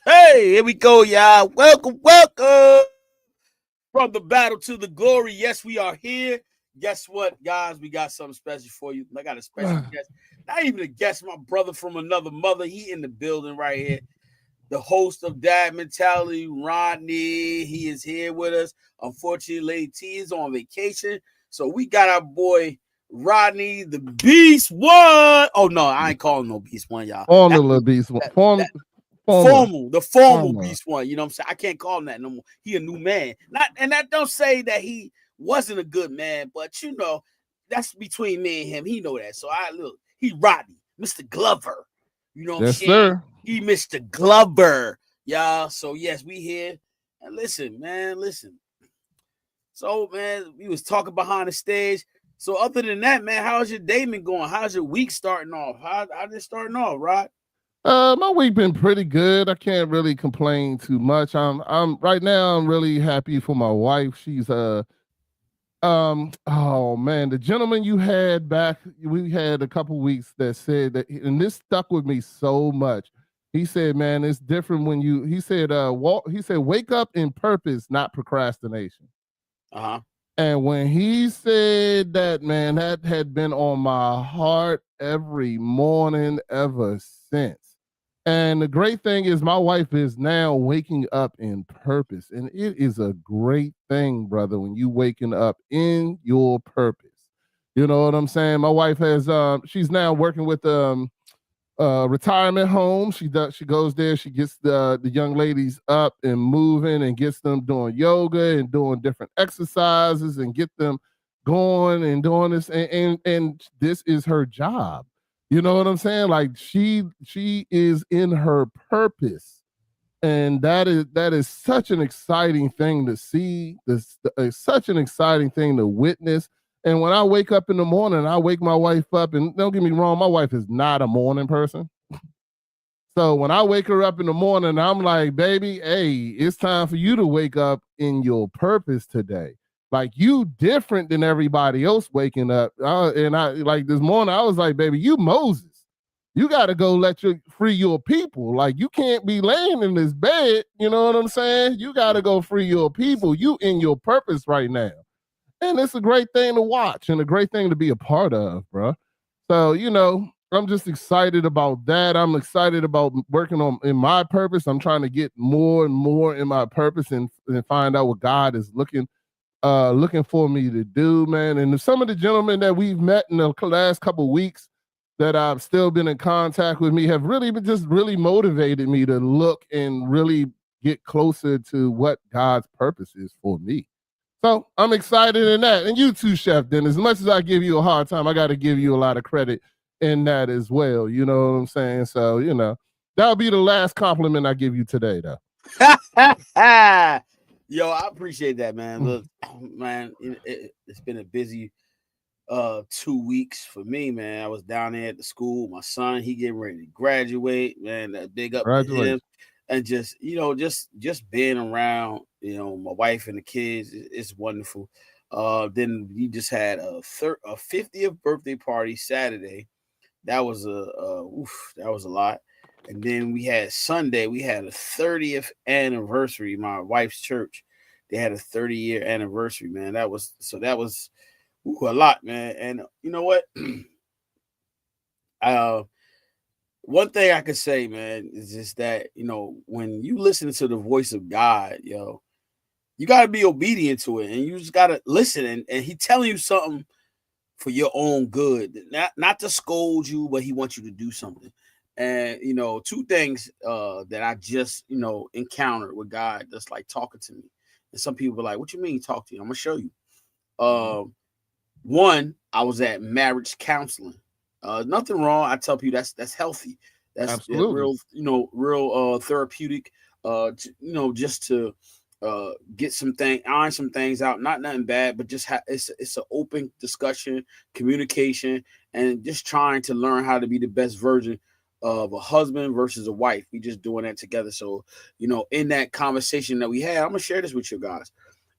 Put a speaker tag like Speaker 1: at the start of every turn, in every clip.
Speaker 1: Hey, here we go, y'all. Welcome from the battle to the glory. Yes, we are here. Guess what, guys? We got something special for you. I got a special guest. Not even a guest, my brother from another mother. He in the building right here. The host of Dad Mentality, Rodney. He is here with us. Unfortunately, Lady T is on vacation. So we got our boy Rodney, the Beast One. Oh, no, I ain't calling no Beast One, y'all.
Speaker 2: Formula Beast One. Former.
Speaker 1: The formal Beast One. You know what I'm saying? I can't call him that no more. He a new man. And that don't say that he wasn't a good man, but you know, that's between me and him. He know that. So he Rodney, Mr. Glover. You know what I'm saying?
Speaker 2: Sir.
Speaker 1: He Mr. Glover, y'all. So yes, we here. And listen. So man, we was talking behind the stage. So other than that, man, how's your day been going? How's your week starting off? How's it starting off, Rod?
Speaker 2: My week been pretty good. I can't really complain too much. I'm right now. I'm really happy for my wife. She's oh man, the gentleman you had back, we had a couple weeks that said that, and this stuck with me so much. He said, "Man, it's different when you." He said, wake up in purpose, not procrastination." And when he said that, man, that had been on my heart every morning ever since. And the great thing is my wife is now waking up in purpose. And it is a great thing, brother, when you waking up in your purpose. You know what I'm saying? My wife has she's now working with retirement home. She goes there, she gets the young ladies up and moving and gets them doing yoga and doing different exercises and get them going and doing this and this is her job. You know what I'm saying? Like she is in her purpose. And that is such an exciting thing to see. This is such an exciting thing to witness. And when I wake up in the morning, I wake my wife up, and don't get me wrong, my wife is not a morning person. So when I wake her up in the morning, I'm like, baby, hey, it's time for you to wake up in your purpose today. Like you different than everybody else waking up. And I like this morning, I was like, baby, you Moses. You got to go free your people. Like you can't be laying in this bed. You know what I'm saying? You got to go free your people. You in your purpose right now. And it's a great thing to watch and a great thing to be a part of, bro. So, you know, I'm just excited about that. I'm excited about working in my purpose. I'm trying to get more and more in my purpose and find out what God is looking for me to do, man. And some of the gentlemen that we've met in the last couple of weeks that I've still been in contact with me have really really motivated me to look and really get closer to what God's purpose is for me. So I'm excited in that. And you too, Chef Den. As much as I give you a hard time, I got to give you a lot of credit in that as well. You know what I'm saying? So, you know, that'll be the last compliment I give you today, though.
Speaker 1: Yo, I appreciate that, man. Look, man, it's been a busy 2 weeks for me, man. I was down there at the school. My son, he getting ready to graduate, man. Big up to him. And just, you know, just being around, you know, my wife and the kids, it's wonderful. Then we just had a 50th birthday party Saturday. That was that was a lot. And then we had Sunday, we had a 30th anniversary. My wife's church, they had a 30-year anniversary, man. That was a lot, man. And you know what? One thing I could say, man, is just that, you know, when you listen to the voice of God, yo, you got to be obedient to it. And you just got to listen. And he telling you something for your own good, not to scold you, but he wants you to do something. And, you know, two things that I just, you know, encountered with God that's like talking to me. And some people are like, what you mean talk to you? I'm going to show you. One, I was at marriage counseling. Nothing wrong. I tell people that's healthy. That's real, you know, real therapeutic. You know, just to get iron some things out. Not nothing bad, but just it's an open discussion, communication, and just trying to learn how to be the best version of a husband versus a wife. We just doing that together. So, you know, in that conversation that we had, I'm gonna share this with you guys.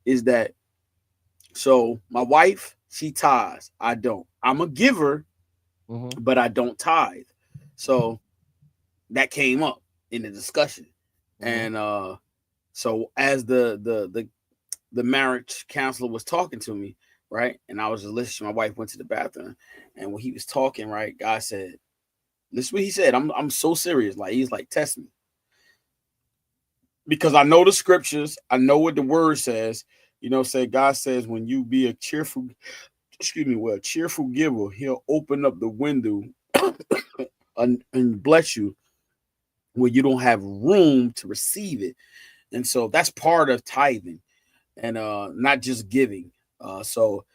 Speaker 1: Is that so? My wife, she tithes. I don't. I'm a giver, but I don't tithe. So that came up in the discussion. And so as the marriage counselor was talking to me, right, and I was just listening, my wife went to the bathroom, and when he was talking, right, God said, "Listen, what he said. I'm so serious. Like he's like, test me, because I know the scriptures. I know what the word says. You know, say God says when you be a cheerful, well, cheerful giver, He'll open up the window and bless you where you don't have room to receive it. And so that's part of tithing and not just giving. So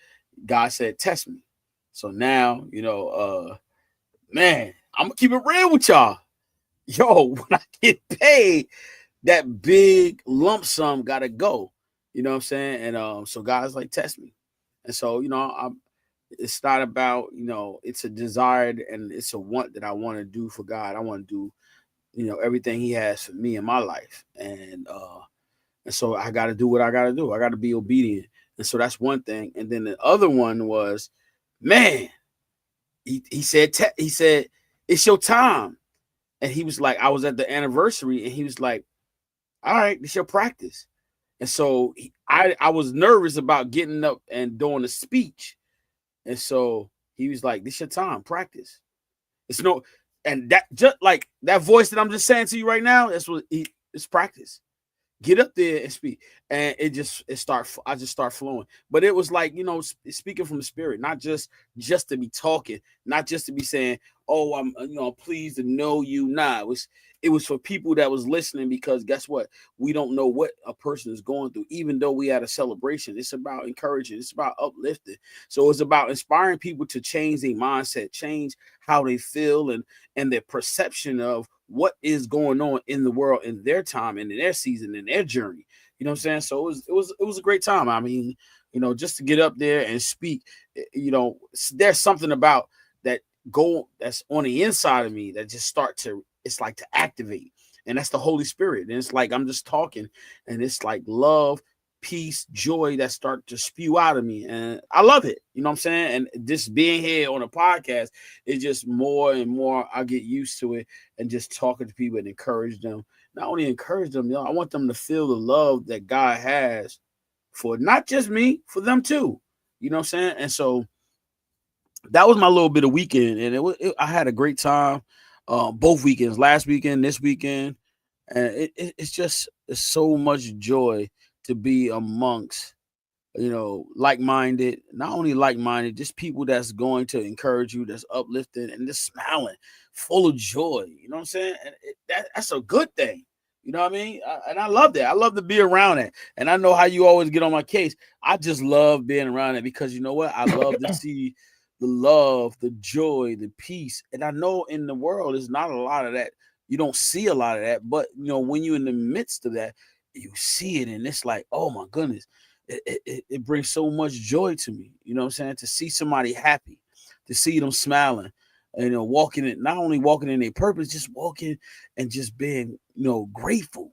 Speaker 1: God said, test me. So now, man, I'm gonna keep it real with y'all. Yo, when I get paid, that big lump sum gotta go. You know what I'm saying? And so God's like, test me. And so, it's not about, it's a desired and it's a want that I want to do for God. I want to do, everything He has for me in my life. And so I got to do what I got to do. I got to be obedient. And so that's one thing. And then the other one was, man, he said, it's your time. And he was like, I was at the anniversary and he was like, all right, it's your practice. And so I was nervous about getting up and doing a speech. And so he was like, this your time, practice. It's no, and that just like that voice that I'm just saying to you right now, it's practice. Get up there and speak. And I just start flowing. But it was like, speaking from the spirit, not just to be talking, not just to be saying, oh, I'm pleased to know you. Nah, it was for people that was listening, because guess what? We don't know what a person is going through, even though we had a celebration. It's about encouraging, it's about uplifting. So it's about inspiring people to change their mindset, change how they feel and their perception of what is going on in the world in their time and in their season and their journey. You know what I'm saying? So it was a great time. I mean, just to get up there and speak, there's something about that that's on the inside of me that just it's like to activate. And that's the Holy Spirit. And it's like I'm just talking and it's like love, peace, joy that start to spew out of me. And I love it. You know what I'm saying? And just being here on a podcast is just more and more I get used to it, and just talking to people and encourage them. Not only encourage them, I want them to feel the love that God has for not just me, for them too. You know what I'm saying? And so that was my little bit of weekend, and I had a great time. Both weekends, last weekend, this weekend, and it's so much joy to be amongst like-minded, not only like-minded, just people that's going to encourage you, that's uplifted and just smiling, full of joy. You know what I'm saying? And that's a good thing. You know what I mean? And I love that. I love to be around it. And I know how you always get on my case. I just love being around it because you know what? I love to see the love, the joy, the peace. And I know in the world there's not a lot of that. You don't see a lot of that. But, when you're in the midst of that, you see it. And it's like, oh, my goodness. It brings so much joy to me. You know what I'm saying? To see somebody happy, to see them smiling, and walking it, not only walking in their purpose, just walking and just being, grateful.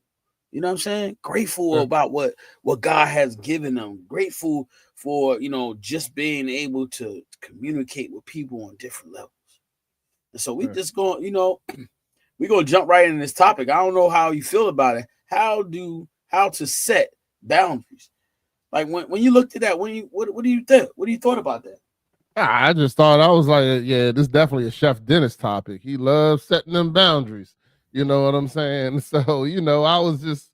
Speaker 1: You know what I'm saying? Grateful about what God has given them. Grateful for, just being able to communicate with people on different levels. And so we just going, we're going to jump right in this topic. I don't know how you feel about it. How to set boundaries. Like when you looked at that, what do you think? What do you thought about that?
Speaker 2: I just thought, I was like, yeah, this is definitely a Chef Dennis topic. He loves setting them boundaries. You know what I'm saying? So, I was just,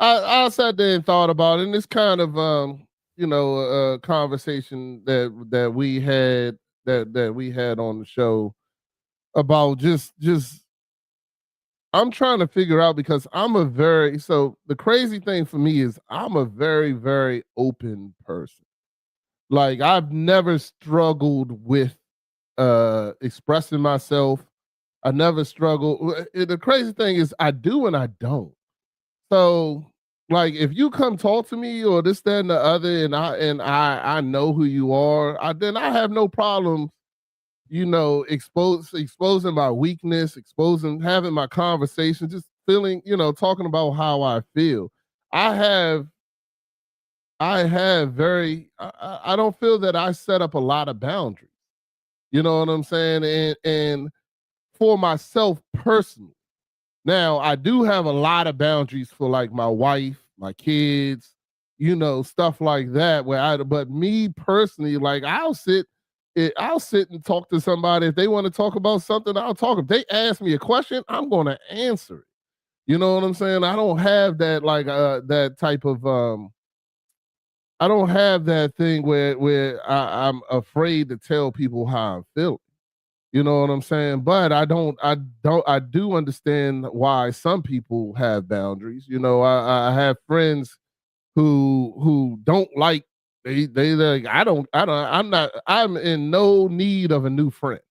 Speaker 2: I sat there and thought about it, and it's kind of, a conversation that we had, that we had on the show about just I'm trying to figure out, because the crazy thing for me is I'm a very, very open person. Like I've never struggled with expressing myself. I never struggled. The crazy thing is I do and I don't. So like if you come talk to me or this, that, and the other, and I know who you are, then I have no problem, exposing my weakness, having my conversation, just feeling, talking about how I feel. I have I don't feel that I set up a lot of boundaries. You know what I'm saying? And for myself personally. Now, I do have a lot of boundaries for like my wife, my kids, stuff like that. But me personally, like I'll sit and talk to somebody. If they want to talk about something, I'll talk. If they ask me a question, I'm going to answer it. You know what I'm saying? I don't have that that type of I don't have that thing where I'm afraid to tell people how I'm feeling. You know what I'm saying? But I do understand why some people have boundaries. I have friends who don't like they like I'm in no need of a new friend.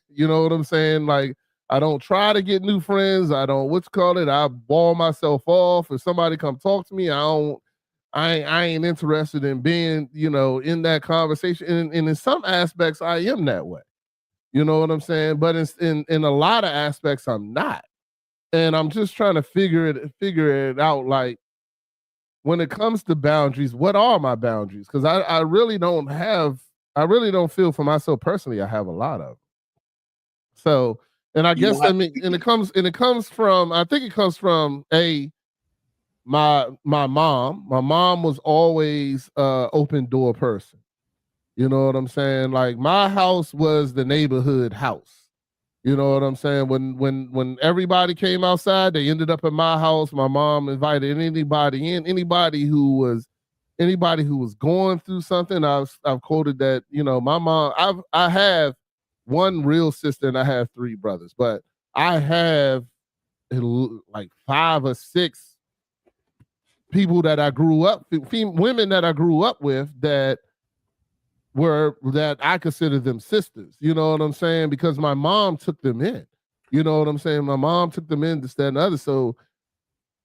Speaker 2: You know what I'm saying? Like I don't try to get new friends. I don't I wall myself off. If somebody come talk to me, I ain't interested in being, in that conversation. And in some aspects I am that way. You know what I'm saying? But in a lot of aspects I'm not. And I'm just trying to figure it out, like, when it comes to boundaries, what are my boundaries? Because I really don't feel for myself personally I have a lot of. So, and I guess I mean, and it comes from, I think it comes from my mom. My mom was always open door person. You know what I'm saying? Like my house was the neighborhood house. You know what I'm saying? When everybody came outside, they ended up at my house. My mom invited anybody in, anybody who was going through something. I've quoted that, my mom, I have one real sister and I have three brothers, but I have like 5 or 6 people that I grew up, women that I grew up with that I consider them sisters. You know what I'm saying? Because my mom took them in. You know what I'm saying? My mom took them in, this, that, and other. So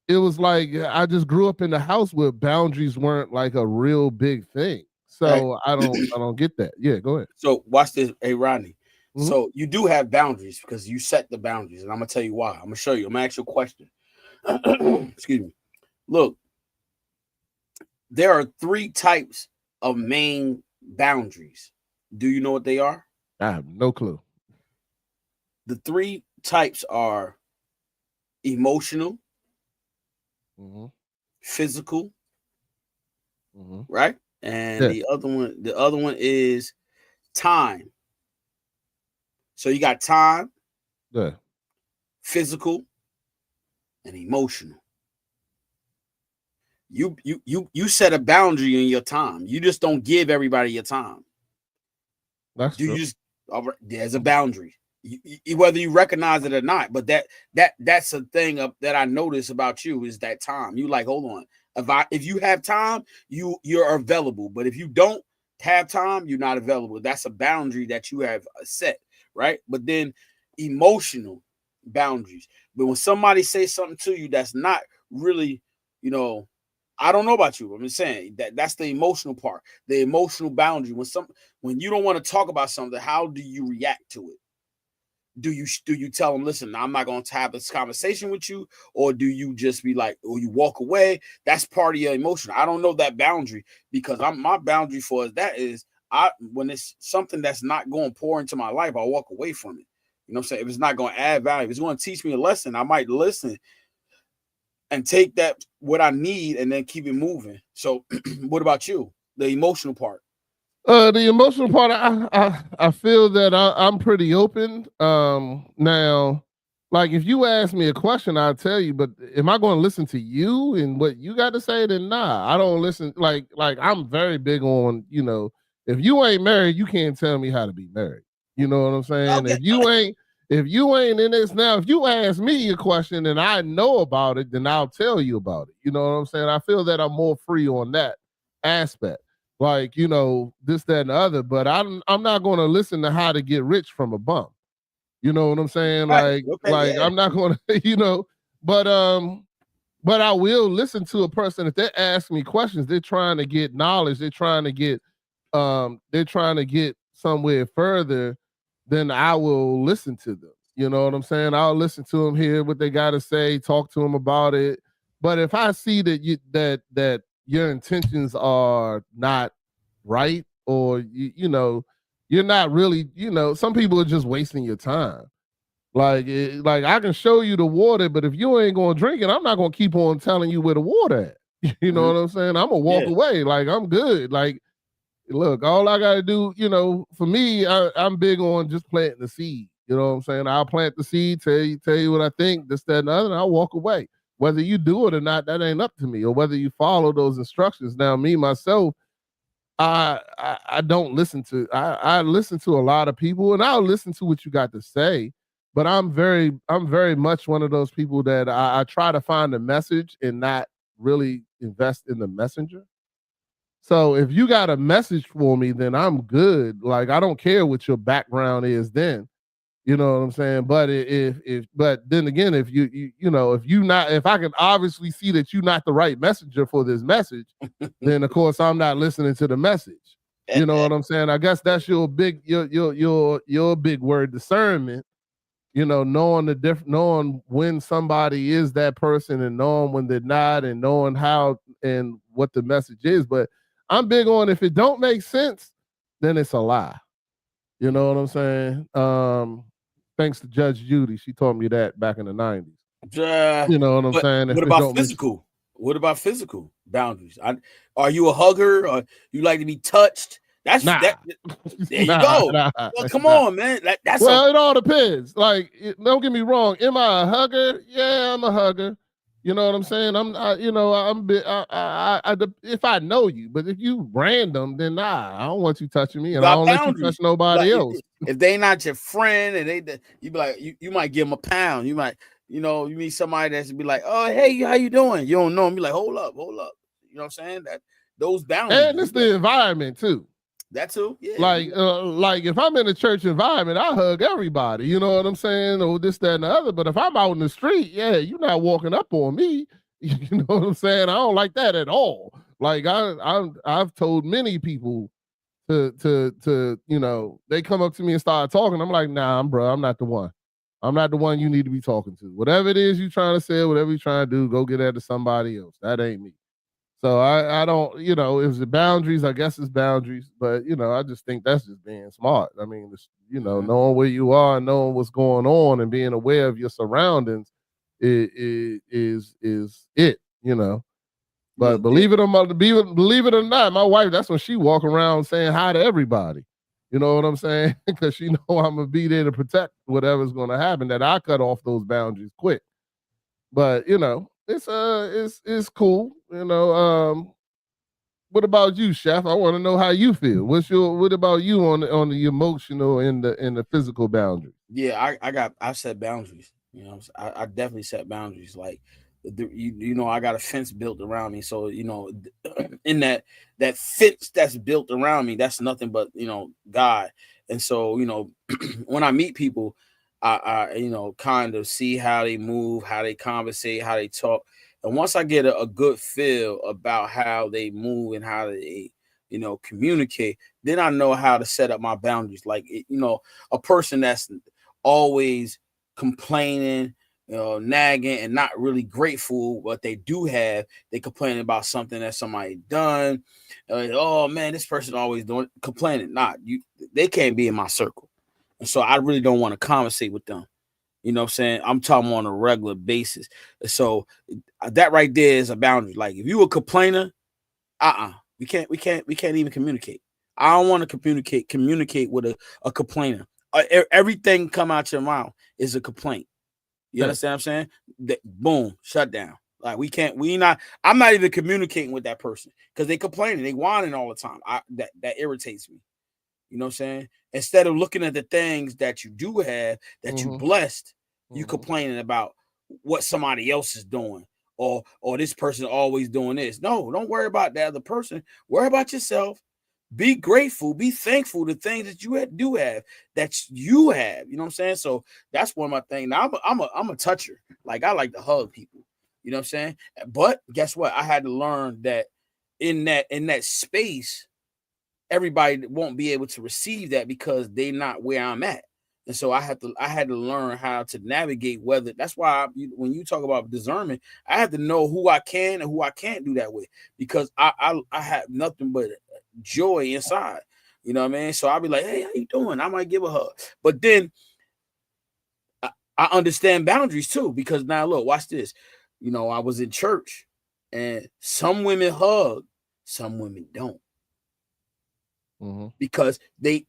Speaker 2: it was like I just grew up in the house where boundaries weren't like a real big thing. So I don't get that. Yeah, go ahead.
Speaker 1: So watch this, hey Rodney. Mm-hmm. So you do have boundaries because you set the boundaries, and I'm gonna tell you why. I'm gonna show you. I'm gonna ask you a question. Excuse me. Look, there are 3 types of main boundaries. Do you know what they are?
Speaker 2: I have no clue.
Speaker 1: The 3 types are emotional, physical, right? And the other one is time. So you got time, physical, and emotional. You set a boundary in your time. You just don't give everybody your time.
Speaker 2: That's true.
Speaker 1: There's a boundary, whether you recognize it or not. But that's a thing that I notice about you is that time. You like, hold on. If you have time, you're available. But if you don't have time, you're not available. That's a boundary that you have set, right? But then emotional boundaries. But when somebody says something to you that's not really, I don't know about you. I'm just saying that's the emotional part, the emotional boundary. When you don't want to talk about something, how do you react to it? Do you tell them, listen, I'm not going to have this conversation with you, or do you just be like, or you walk away? That's part of your emotion. I don't know that boundary because my boundary for that is when it's something that's not going to pour into my life, I'll walk away from it. You know what I'm saying? If it's not going to add value, if it's going to teach me a lesson, I might listen and take that what I need and then keep it moving. So what about you? The emotional part.
Speaker 2: The emotional part, I feel that I'm pretty open. Now, like if you ask me a question, I'll tell you, but am I going to listen to you and what you got to say? Then nah, I don't listen. Like I'm very big on, if you ain't married, you can't tell me how to be married. You know what I'm saying? Okay. If you ain't in this now, if you ask me a question and I know about it, then I'll tell you about it. You know what I'm saying? I feel that I'm more free on that aspect. Like, this, that, and the other, but I'm not going to listen to how to get rich from a bum. You know what I'm saying? Right. I'm not going to, but I will listen to a person. If they ask me questions, they're trying to get knowledge. They're trying to get somewhere further, then I will listen to them. You know what I'm saying? I'll listen to them, hear what they got to say, talk to them about it. But if I see that that your intentions are not right, or you're not really, some people are just wasting your time. Like, like I can show you the water, but if you ain't gonna drink it, I'm not gonna keep on telling you where the water at. You know what I'm saying? I'm gonna walk away. Like, I'm good. Like, look, all I gotta do, for me, I'm big on just planting the seed. You know what I'm saying? I'll plant the seed, tell you what I think, this, that, and the other, and I'll walk away. Whether you do it or not, that ain't up to me, or whether you follow those instructions. Now, me myself, I don't listen to. I listen to a lot of people, and I'll listen to what you got to say. But I'm very much one of those people that I try to find a message and not really invest in the messenger. So if you got a message for me, then I'm good. Like, I don't care what your background is then. You know what I'm saying? But but then again, if if I can obviously see that you're not the right messenger for this message, then of course I'm not listening to the message. You know what I'm saying? I guess that's your big big word, discernment. Knowing when somebody is that person and knowing when they're not, and knowing how and what the message is. But I'm big on, if it don't make sense, then it's a lie. You know what I'm saying? Thanks to Judge Judy, she taught me that back in the 90s. You know what I'm saying?
Speaker 1: What about physical? What about physical boundaries? Are you a hugger, or you like to be touched? That's that. There you go. Well, come on, man. That's
Speaker 2: it all depends. Like, don't get me wrong. Am I a hugger? Yeah, I'm a hugger. You know what I'm saying? If I know you, but if you random, then nah, I don't want you touching me, and I don't let you touch nobody else.
Speaker 1: If they not your friend, and you be like, you might give them a pound. You might, you meet somebody that's be like, oh, hey, how you doing? You don't know them. Be like, hold up. You know what I'm saying? That those boundaries.
Speaker 2: And it's the environment too.
Speaker 1: That too, yeah.
Speaker 2: Like if I'm in a church environment, I hug everybody. You know what I'm saying? Or this, that, and the other. But if I'm out in the street, yeah, you're not walking up on me. You know what I'm saying? I don't like that at all. Like I've told many people to they come up to me and start talking. I'm like, nah, bro, I'm not the one. I'm not the one you need to be talking to. Whatever it is you're trying to say, whatever you're trying to do, go get that to somebody else. That ain't me. So I don't, if the boundaries, I guess it's boundaries, but I just think that's just being smart. I mean, knowing where you are and knowing what's going on and being aware of your surroundings is it. But believe it or not, my wife, that's when she walk around saying hi to everybody. You know what I'm saying? Because she know I'm gonna be there to protect whatever's gonna happen, that I cut off those boundaries quick. But it's cool. What about you, Chef? I want to know how you feel. What about you on the emotional and the physical boundaries?
Speaker 1: Yeah, I set boundaries. I definitely set boundaries. Like, I got a fence built around me. So, in that fence that's built around me, that's nothing but, God. And so, when I meet people, I kind of see how they move, how they conversate, how they talk. And once I get a good feel about how they move and how they, communicate, then I know how to set up my boundaries. Like, a person that's always complaining, nagging, and not really grateful what they do have. They complain about something that somebody done. Like, oh man, this person always complaining. They can't be in my circle. And so I really don't want to conversate with them. You know what I'm saying? I'm talking on a regular basis. So that right there is a boundary. Like, if you a complainer, we can't even communicate. I don't want to communicate with a complainer. Everything come out your mouth is a complaint. You understand what I'm saying? Boom, shut down. Like, I'm not even communicating with that person because they complaining, they whining all the time. That irritates me. You know what I'm saying? Instead of looking at the things that you do have, that you blessed, you complaining about what somebody else is doing, or this person always doing this. No, don't worry about the other person. Worry about yourself. Be grateful, be thankful to things that you do have, that you have. You know what I'm saying? So that's one of my things. Now I'm a toucher. Like, I like to hug people. You know what I'm saying? But guess what? I had to learn that in that space, everybody won't be able to receive that because they're not where I'm at. And so I had to learn how to navigate whether. That's why when you talk about discernment, I have to know who I can and who I can't do that with, because I have nothing but joy inside. You know what I mean? So I'll be like, hey, how you doing? I might give a hug. But then I understand boundaries too, because now look, watch this. I was in church and some women hug, some women don't. Because they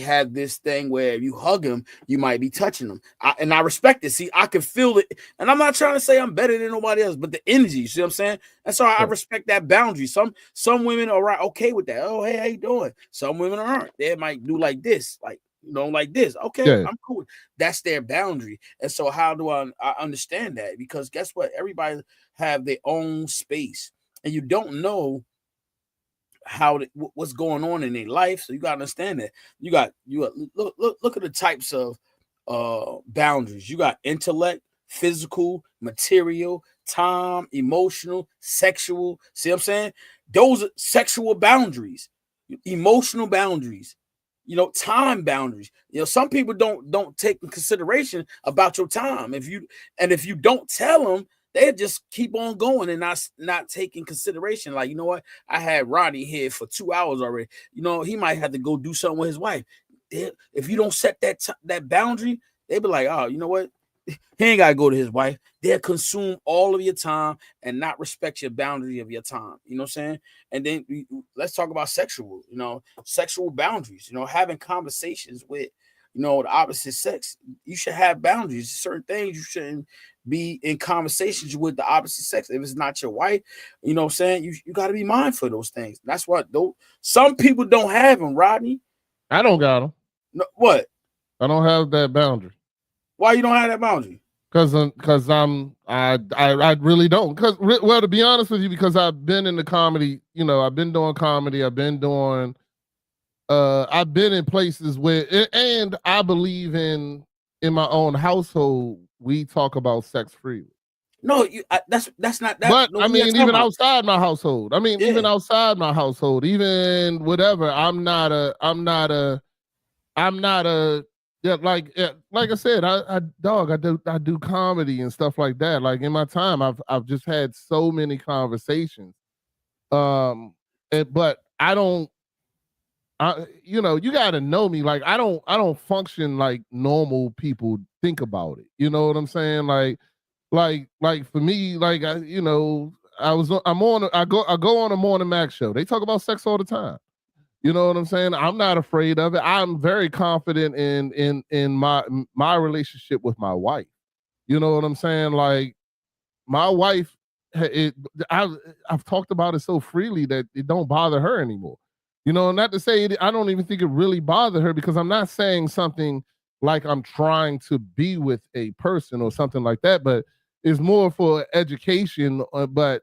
Speaker 1: have this thing where if you hug them, you might be touching them. And I respect it. See, I can feel it, and I'm not trying to say I'm better than nobody else, but the energy, you see what I'm saying? And so I respect that boundary. Some women are okay with that. Oh, hey, how you doing? Some women aren't. They might do like this, like this. Okay, I'm cool. That's their boundary. And so how do I understand that? Because guess what? Everybody have their own space, and you don't know what's going on in their life. So you got to understand that you got look at the types of boundaries. You got intellect, physical, material, time, emotional, sexual. See what I'm saying? Those are sexual boundaries, emotional boundaries, time boundaries. Some people don't take in consideration about your time. If you don't tell them, they just keep on going and not taking consideration. Like, you know what? I had Ronnie here for 2 hours already. He might have to go do something with his wife. If you don't set that boundary, they be like, oh, you know what? He ain't got to go to his wife. They'll consume all of your time and not respect your boundary of your time. You know what I'm saying? And then let's talk about sexual boundaries, having conversations with, the opposite sex. You should have boundaries. Certain things you shouldn't be in conversations with the opposite sex. If it's not your wife, you know what I'm saying? You got to be mindful of those things. That's what some people don't have them, Rodney.
Speaker 2: I don't got them.
Speaker 1: No, what?
Speaker 2: I don't have that boundary.
Speaker 1: Why you don't have that boundary?
Speaker 2: Because I really don't. Well, to be honest with you, because I've been in the comedy, I've been doing comedy. I've been in places where, and I believe in my own household, we talk about sex freely.
Speaker 1: No, that's not that.
Speaker 2: But I mean, even outside my household, even whatever. I'm not a. Yeah, like I said, I do comedy and stuff like that. Like in my time, I've just had so many conversations. But I don't. You got to know me. Like I don't function like normal people think about it. You know what I'm saying? Like for me, like I go on a Morning Max show. They talk about sex all the time. You know what I'm saying? I'm not afraid of it. I'm very confident in my relationship with my wife. You know what I'm saying? Like my wife, I've talked about it so freely that it don't bother her anymore. Not to say I don't even think it really bothered her, because I'm not saying something like I'm trying to be with a person or something like that, but it's more for education. But,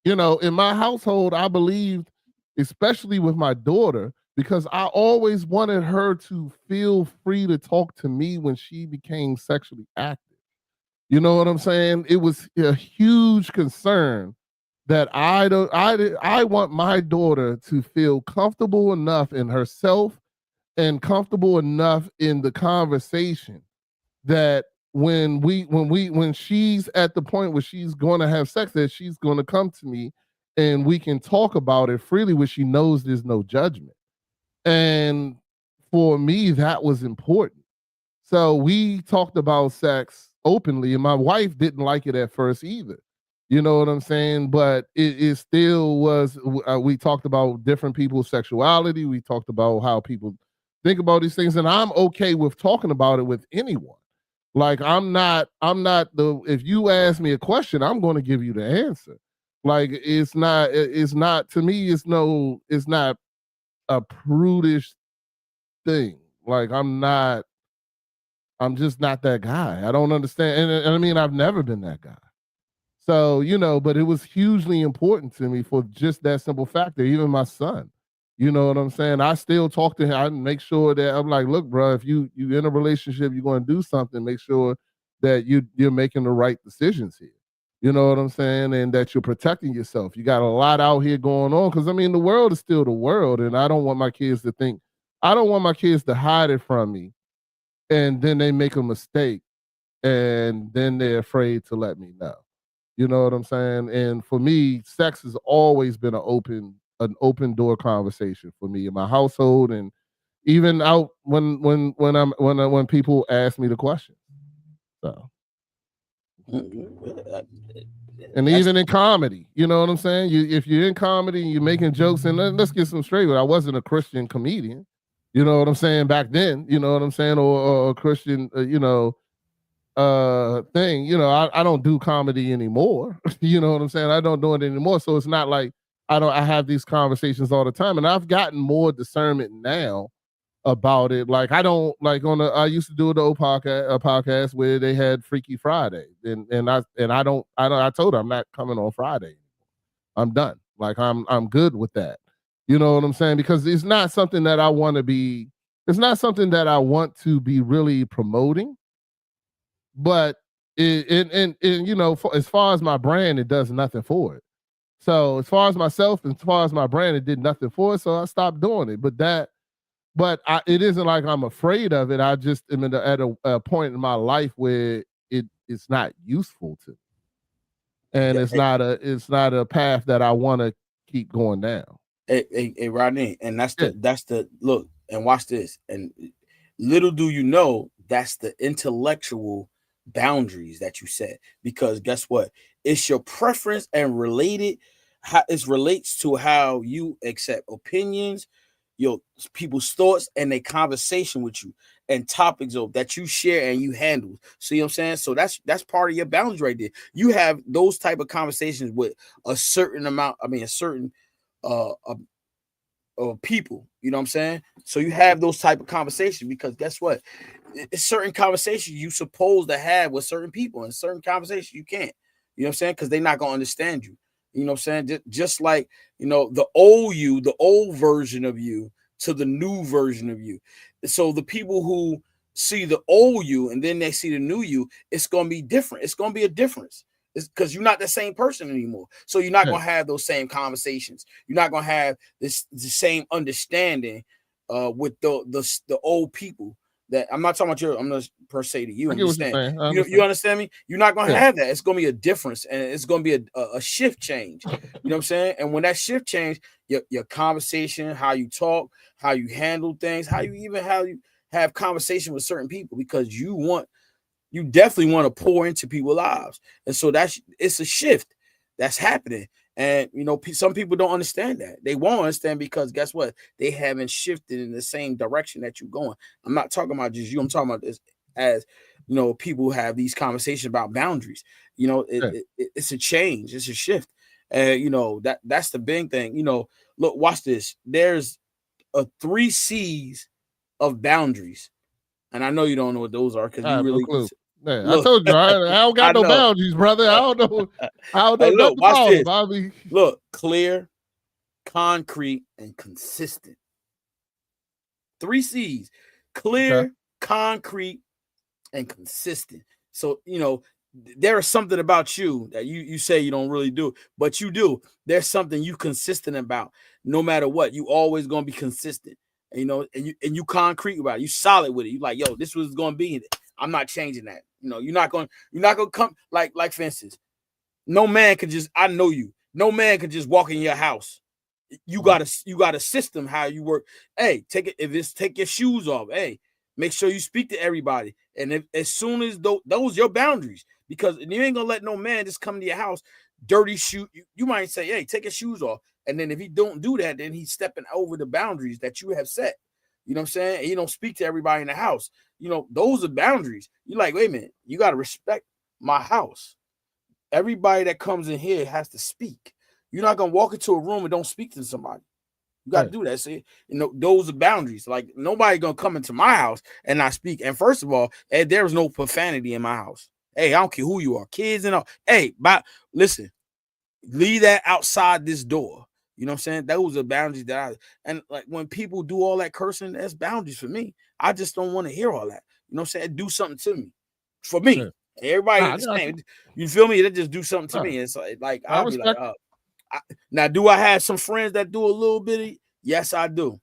Speaker 2: in my household, I believed, especially with my daughter, because I always wanted her to feel free to talk to me when she became sexually active. You know what I'm saying? It was a huge concern that I want my daughter to feel comfortable enough in herself and comfortable enough in the conversation that when she's at the point where she's going to have sex, that she's going to come to me and we can talk about it freely, where she knows there's no judgment. And for me, that was important. So we talked about sex openly, and my wife didn't like it at first either. You know what I'm saying? But it still was, we talked about different people's sexuality. We talked about how people think about these things, and I'm okay with talking about it with anyone. Like I'm not if you ask me a question, I'm going to give you the answer. Like it's not to me, it's not a prudish thing. Like I'm just not that guy. I don't understand. And I mean, I've never been that guy. So, but it was hugely important to me for just that simple factor. Even my son, you know what I'm saying? I still talk to him. I make sure that I'm like, look, bro, if you in a relationship, you're going to do something, make sure that you're making the right decisions here. You know what I'm saying? And that you're protecting yourself. You got a lot out here going on, because, the world is still the world. And I don't want my kids to hide it from me. And then they make a mistake and then they're afraid to let me know. You know what I'm saying? And for me, sex has always been an open door conversation for me in my household, and even out when people ask me the question. So,
Speaker 1: and
Speaker 2: even in comedy, you know what I'm saying? If you're in comedy and you're making jokes, and let's get some straight. I wasn't a Christian comedian, you know what I'm saying, back then, you know what I'm saying, or a Christian, thing. I don't do comedy anymore. You know what I'm saying? I don't do it anymore. So it's not like I have these conversations all the time, and I've gotten more discernment now about it. Like I don't like I used to do the old podcast where they had Freaky Friday, and I told her I'm not coming on Friday. I'm done. Like I'm good with that. You know what I'm saying? Because it's not something that I want to be. It's not something that I want to be really promoting. But as far as my brand, it does nothing for it. So as far as myself, as far as my brand, it did nothing for it. So I stopped doing it. It isn't like I'm afraid of it. I just am at a point in my life where it's not useful to me, and it's not a path that I want to keep going down.
Speaker 1: Hey, Rodney, and that's the look, and watch this. And little do you know, that's the intellectual boundaries that you set, because guess what? It's your preference and how it relates to how you accept opinions, your people's thoughts, and their conversation with you, and topics that you share and you handle. See what I'm saying? So that's part of your boundaries right there. You have those type of conversations with a certain people, you know what I'm saying? So you have those type of conversations because guess what? It's certain conversations you supposed to have with certain people, and certain conversations you can't. You know what I'm saying? Because they're not gonna understand you. You know what I'm saying? Just like the old version of you to the new version of you. So the people who see the old you and then they see the new you, it's gonna be different. It's gonna be a difference. It's because you're not the same person anymore. So you're not gonna have those same conversations. You're not gonna have the same understanding with the old people. That I'm not talking about I'm not per se to you. I'm just saying. You understand me? You're not gonna have that. It's gonna be a difference, and it's gonna be a shift change. You know what I'm saying? And when that shift change, your conversation, how you talk, how you handle things, how you have conversation with certain people, because you definitely want to pour into people's lives. And so it's a shift that's happening. And, some people don't understand that. They won't understand because guess what? They haven't shifted in the same direction that you're going. I'm not talking about just you. I'm talking about this as, people have these conversations about boundaries. It's a change. It's a shift. And, that's the big thing. Look, watch this. There's 3 C's of boundaries. And I know you don't know what those are because you really.
Speaker 2: No clue. Man, I told you I don't got no boundaries, brother. I don't know. Hey,
Speaker 1: look, watch this. Look, clear, concrete, and consistent. 3 C's: clear, concrete, and consistent. So there is something about you that you say you don't really do, but you do. There's something you consistent about. No matter what, you always gonna be consistent. And you concrete about it. You solid with it. You like, yo, this was gonna be. I'm not changing that. You're not gonna come like for instance, no man could just. I know you. No man could just walk in your house. You got a system how you work. Hey, take your shoes off. Hey, make sure you speak to everybody. And as soon as those your boundaries, because you ain't gonna let no man just come to your house, dirty shoe. You might say, hey, take your shoes off. And then if he don't do that, then he's stepping over the boundaries that you have set. You know what I'm saying? And he don't speak to everybody in the house. Those are boundaries. You're like, wait a minute, you got to respect my house. Everybody that comes in here has to speak. You're not going to walk into a room and don't speak to somebody. You got to do that. See, those are boundaries. Like nobody going to come into my house and not speak. And first of all, there's no profanity in my house. Hey, I don't care who you are, kids and all. Hey, listen, leave that outside this door. You know what I'm saying? Those are boundaries and like when people do all that cursing, that's boundaries for me. I just don't want to hear all that. You know what I'm saying? Do something to me. For me. Yeah. Everybody understand. You feel me? They just do something to me. It's like I'll be like, now do I have some friends that do a little bit? Yes, I do.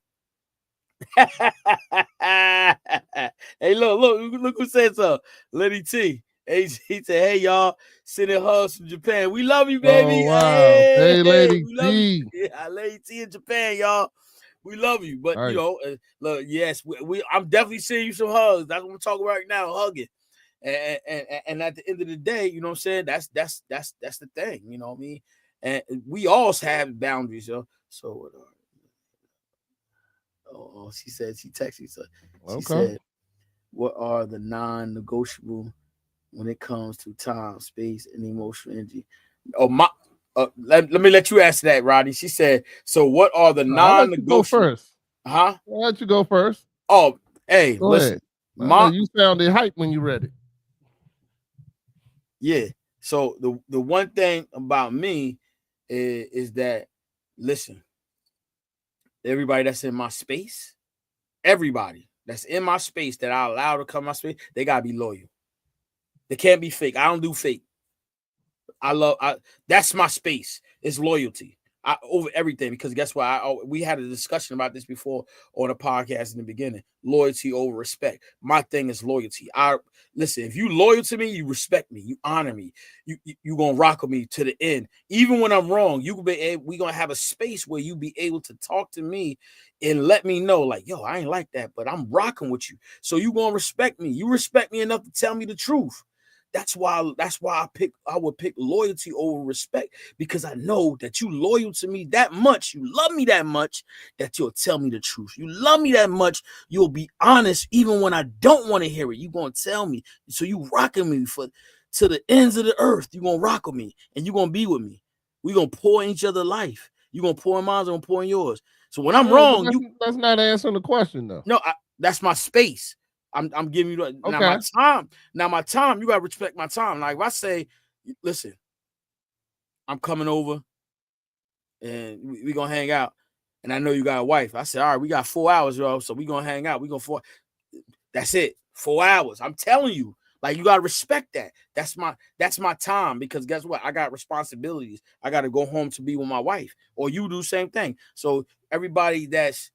Speaker 1: Hey, look who said so. Lenny T. He said, hey, y'all, sending hugs from Japan. We love you, baby.
Speaker 2: Oh, wow. Hey, Lady T.
Speaker 1: Yeah, Lady T in Japan, y'all. We love you. But, look, yes, I'm definitely sending you some hugs. That's what we're talking about right now, hugging. And at the end of the day, you know what I'm saying? That's the thing, you know what I mean? And we all have boundaries, yo. So she said she texted me. So she said, what are the non-negotiable when it comes to time, space, and emotional energy? Oh, let me let you answer that, Rodney. She said, so what are the non-negotiable?
Speaker 2: First.
Speaker 1: Huh?
Speaker 2: I'll let you go first.
Speaker 1: Oh, hey,
Speaker 2: go
Speaker 1: listen.
Speaker 2: Ahead. You sounded hype when you read it.
Speaker 1: Yeah. So the one thing about me is that, listen, everybody that's in my space, everybody that's in my space that I allow to come my space, they gotta be loyal. They can't be fake. I don't do fake. That's my space. It's loyalty. Over everything, because guess what? We had a discussion about this before on a podcast in the beginning. Loyalty over respect. My thing is loyalty. Listen, if you loyal to me, you respect me, you honor me, you gonna rock with me to the end. Even when I'm wrong, we gonna have a space where you be able to talk to me and let me know, like, yo, I ain't like that, but I'm rocking with you. So you gonna respect me. You respect me enough to tell me the truth. That's why I would pick loyalty over respect, because I know that you loyal to me that much, you love me that much, that you'll tell me the truth. You love me that much, you'll be honest even when I don't want to hear it. You're gonna tell me. So you rocking me to the ends of the earth. You're gonna rock with me and you're gonna be with me. We're gonna pour in each other's life. You're gonna pour in mine, I'm gonna pour in yours. So when I'm wrong,
Speaker 2: that's not answering the question though.
Speaker 1: No, that's my space. I'm giving you now my time. Now my time, you gotta respect my time. Like if I say, listen, I'm coming over and we gonna hang out, and I know you got a wife. I said, all right, we got 4 hours, yo, so we gonna hang out. That's it, 4 hours. I'm telling you, like, you gotta respect that. That's my time, because guess what? I got responsibilities. I gotta go home to be with my wife, or you do the same thing. So everybody that's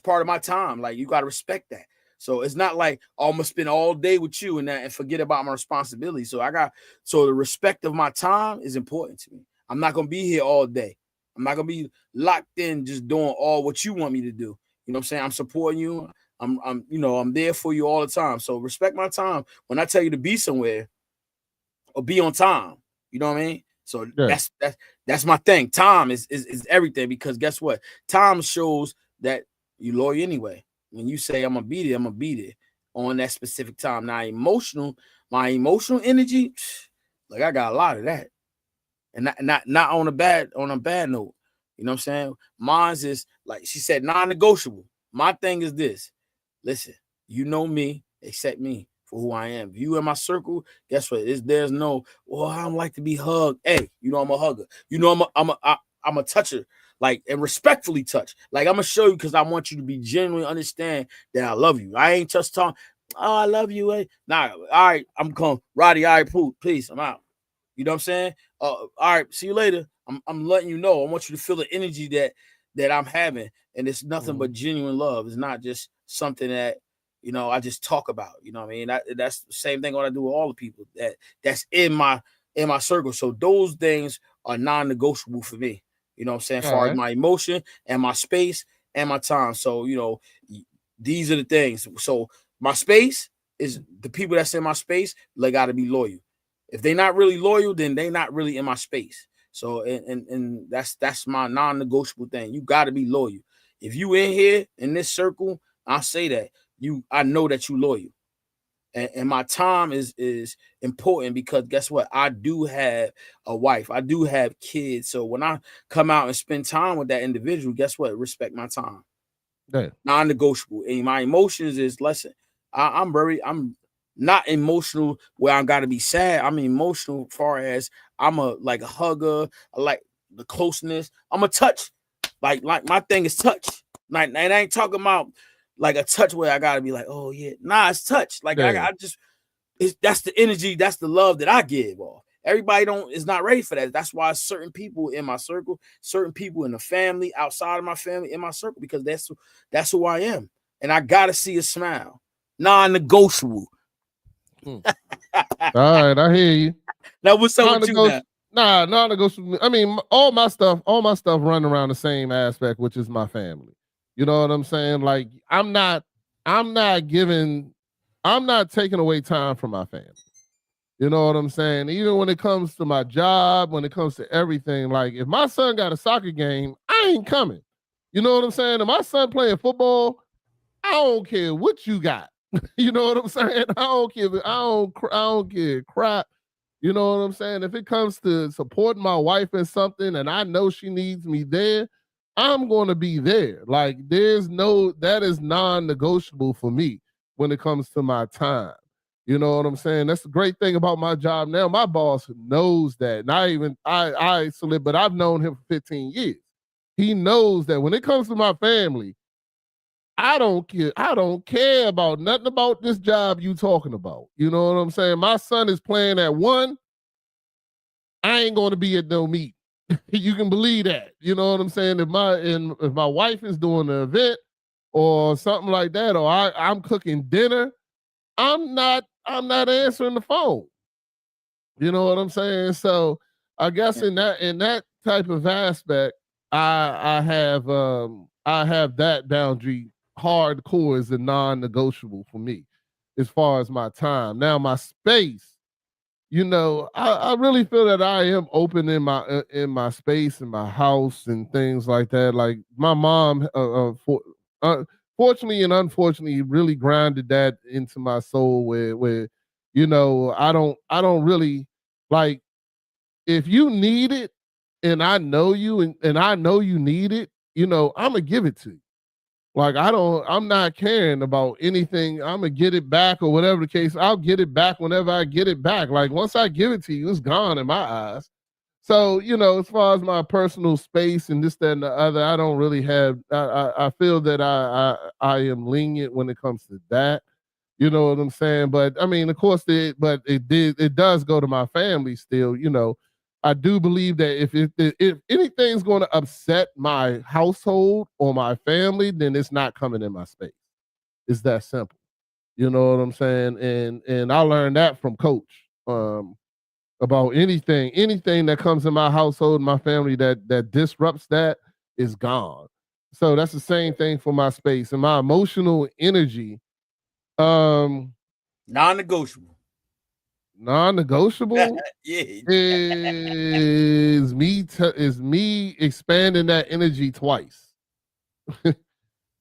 Speaker 1: part of my time. Like, you gotta respect that. So it's not like, oh, I'm gonna spend all day with you and forget about my responsibility. So the respect of my time is important to me. I'm not gonna be here all day. I'm not gonna be locked in just doing all what you want me to do. You know what I'm saying? I'm supporting you. I'm there for you all the time. So respect my time. When I tell you to be somewhere or be on time, you know what I mean? So that's my thing. Time is everything, because guess what? Time shows that you loyal anyway. When you say I'm gonna be there, I'm gonna be there on that specific time. Now, my emotional energy, like, I got a lot of that, and not on a bad note. You know what I'm saying? Mine's is, like she said, non-negotiable. My thing is this: listen, you know me, accept me for who I am. If you in my circle, guess what? There's no, well, I don't like to be hugged. Hey, you know I'm a hugger. You know I'm a toucher. Like, and respectfully touch. Like, I'm gonna show you, because I want you to be genuinely understand that I love you. I ain't just talking, oh, I love you. Eh? Nah, all right, I'm calling Roddy. All right, please, I'm out. You know what I'm saying? All right, see you later. I'm letting you know. I want you to feel the energy that I'm having, and it's nothing but genuine love. It's not just something that, I just talk about. You know what I mean? That's the same thing what I do with all the people that's in my circle. So those things are non-negotiable for me. You know what I'm saying? As far as my emotion and my space and my time. So, these are the things. So my space is the people that's in my space, they got to be loyal. If they're not really loyal, then they're not really in my space. So, and that's my non-negotiable thing. You got to be loyal. If you in here in this circle, I'll say that I know that you loyal. And my time is important, because guess what? I do have a wife. I do have kids. So when I come out and spend time with that individual, guess what? Respect my time. Non-negotiable. And my emotions is, listen, I'm not emotional where I got to be sad. I'm emotional as far as I'm a hugger. I like the closeness. I'm a touch. Like my thing is touch. Like, and I ain't talking about like a touch where I gotta be like, oh yeah, nah, it's touch. Like, that's the energy, that's the love that I give off. Everybody is not ready for that. That's why certain people in my circle, certain people in the family, outside of my family, in my circle, because that's who I am, and I gotta see a smile. Non-negotiable.
Speaker 2: All right, I hear you.
Speaker 1: Now what's up with you now?
Speaker 2: Nah, non-negotiable. I mean, all my stuff run around the same aspect, which is my family. You know what I'm saying? Like, I'm not giving I'm not taking away time from my family. You know what I'm saying? Even when it comes to my job, when it comes to everything, like if my son got a soccer game, I ain't coming. You know what I'm saying? If my son playing football, I don't care what you got. You know what I'm saying? I don't care crap. You know what I'm saying? If it comes to supporting my wife in something and I know she needs me there, I'm going to be there. Like that is non-negotiable for me when it comes to my time. You know what I'm saying? That's the great thing about my job now. My boss knows that. And I salute, but I've known him for 15 years. He knows that when it comes to my family, I don't care. I don't care about nothing about this job you talking about. You know what I'm saying? My son is playing at 1. I ain't going to be at no meet. You can believe that. You know what I'm saying? If my wife is doing an event or something like that, or I'm cooking dinner, I'm not answering the phone. You know what I'm saying? So I guess in that type of aspect, I have that boundary hardcore is a non-negotiable for me as far as my time. Now my space, you know, I really feel that I am open in my space in my house and things like that. Like my mom, fortunately and unfortunately, really grounded that into my soul. Where you know, I don't really like if you need it, and I know you, and I know you need it. You know, I'm gonna give it to you. Like I'm not caring about anything. I'm gonna get it back or whatever the case. I'll get it back whenever I get it back. Like once I give it to you, it's gone in my eyes. So, you know, as far as my personal space and this, that, and the other, I don't really have I feel that I am lenient when it comes to that. You know what I'm saying? But I mean, of course it does go to my family still, you know. I do believe that if anything's going to upset my household or my family, then it's not coming in my space. It's that simple. You know what I'm saying? And I learned that from Coach. About anything that comes in my household, my family that disrupts that is gone. So that's the same thing for my space and my emotional energy.
Speaker 1: Non-negotiable.
Speaker 2: Non-negotiable
Speaker 1: Yeah.
Speaker 2: is me expanding that energy twice.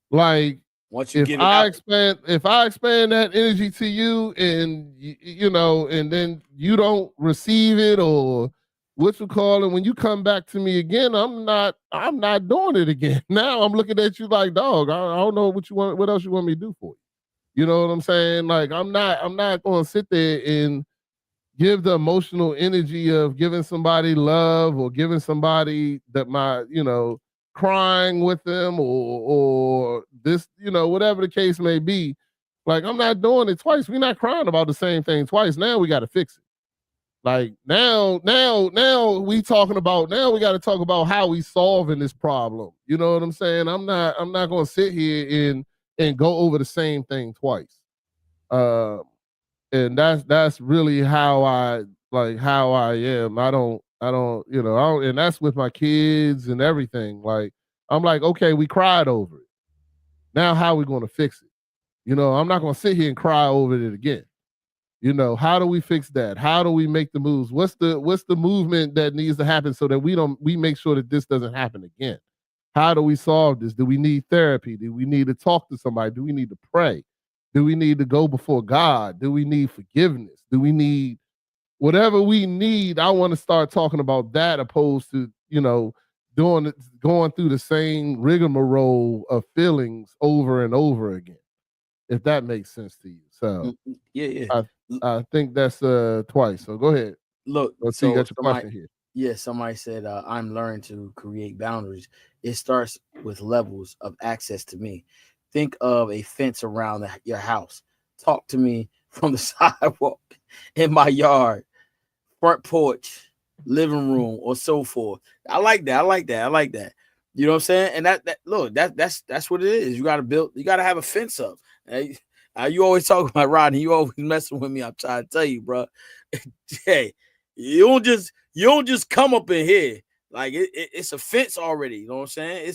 Speaker 2: Like
Speaker 1: once you get it out.
Speaker 2: If I expand that energy to you and you know, and then you don't receive it or what you call it, when you come back to me again, I'm not doing it again. Now I'm looking at you like, dog, I don't know what else you want me to do for you. You know what I'm saying? Like I'm not going to sit there and give the emotional energy of giving somebody love or giving somebody that crying with them or this, you know, whatever the case may be. Like I'm not doing it twice. We're not crying about the same thing twice. Now we got to fix it. Like now we talking about, now we got to talk about how we solving this problem. You know what I'm saying? I'm not going to sit here and go over the same thing twice. And that's really how I am. I don't, and that's with my kids and everything. Like, I'm like, okay, we cried over it. Now, how are we going to fix it? You know, I'm not going to sit here and cry over it again. You know, how do we fix that? How do we make the moves? What's the movement that needs to happen so that we make sure that this doesn't happen again? How do we solve this? Do we need therapy? Do we need to talk to somebody? Do we need to pray? Do we need to go before God? Do we need forgiveness? Do we need whatever we need? I want to start talking about that opposed to, you know, going through the same rigmarole of feelings over and over again, if that makes sense to you. So
Speaker 1: yeah.
Speaker 2: I think that's twice. So go ahead.
Speaker 1: Look,
Speaker 2: let's see, you got your question here.
Speaker 1: Yeah, somebody said I'm learning to create boundaries. It starts with levels of access to me. Think of a fence around your house. Talk to me from the sidewalk, in my yard, front porch, living room, or so forth. I like that. You know what I'm saying? And that's what it is. You got to have a fence up. You always talk about Rodney. You always messing with me. I'm trying to tell you, bro. Hey, you don't just come up in here. Like it's a fence already. You know what I'm saying?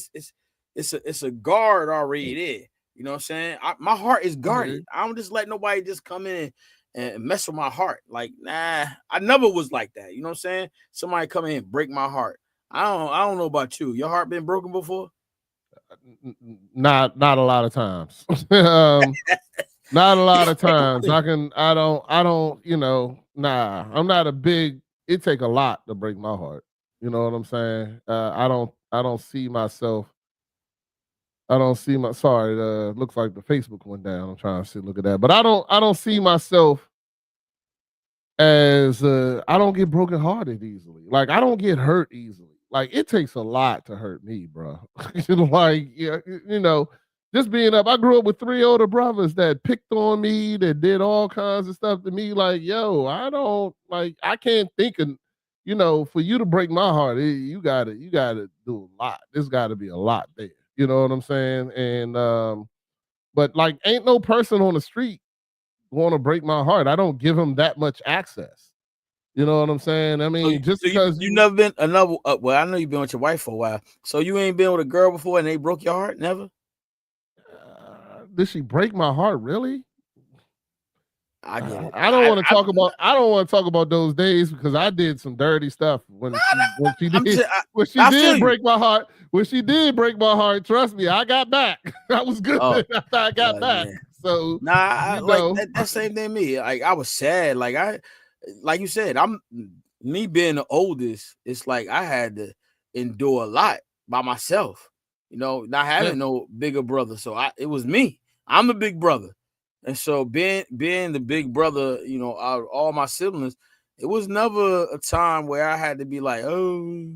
Speaker 1: It's a guard already there. You know what I'm saying? My heart is
Speaker 2: I hear
Speaker 1: guarded.
Speaker 2: you.
Speaker 1: I don't just let nobody just come in and mess with my heart. Like, nah, I never was like that. You know what I'm saying? Somebody come in and break my heart. I don't know about you. Your heart been broken before?
Speaker 2: Not a lot of times. Not a lot of times. I don't, nah. I'm not a big it take a lot to break my heart. You know what I'm saying? I don't see myself. I don't see my sorry, looks like the Facebook went down. I'm trying to see look at that. But I don't see myself as I don't get brokenhearted easily. Like I don't get hurt easily. Like it takes a lot to hurt me, bro. Like yeah, just being up. I grew up with three older brothers that picked on me, that did all kinds of stuff to me. Like yo, I don't like. I can't think of, for you to break my heart, you gotta do a lot. There's got to be a lot there. You know what I'm saying? And but like, ain't no person on the street want to break my heart. I don't give them that much access. You know what I'm saying? I
Speaker 1: So,
Speaker 2: mean, just
Speaker 1: so you
Speaker 2: because
Speaker 1: you never been another? Well, I know you've been with your wife for a while. So you ain't been with a girl before and they broke your heart? Never.
Speaker 2: Did she break my heart? Really?
Speaker 1: I get it.
Speaker 2: I don't want to talk about. I don't want to talk about those days because I did some dirty stuff when she
Speaker 1: I'm
Speaker 2: did
Speaker 1: just,
Speaker 2: when she
Speaker 1: I feel
Speaker 2: did
Speaker 1: you.
Speaker 2: break my heart. When she did break my heart, trust me, I got back. I was good
Speaker 1: Oh,
Speaker 2: after I got back.
Speaker 1: yeah.
Speaker 2: So
Speaker 1: Nah, like that same thing. Me, like I was sad. Like you said, me being the oldest. It's like I had to endure a lot by myself. Not
Speaker 2: yeah,
Speaker 1: having no bigger brother. So it was me. I'm the big brother, and so being the big brother, out of all my siblings, it was never a time where I had to be like, oh,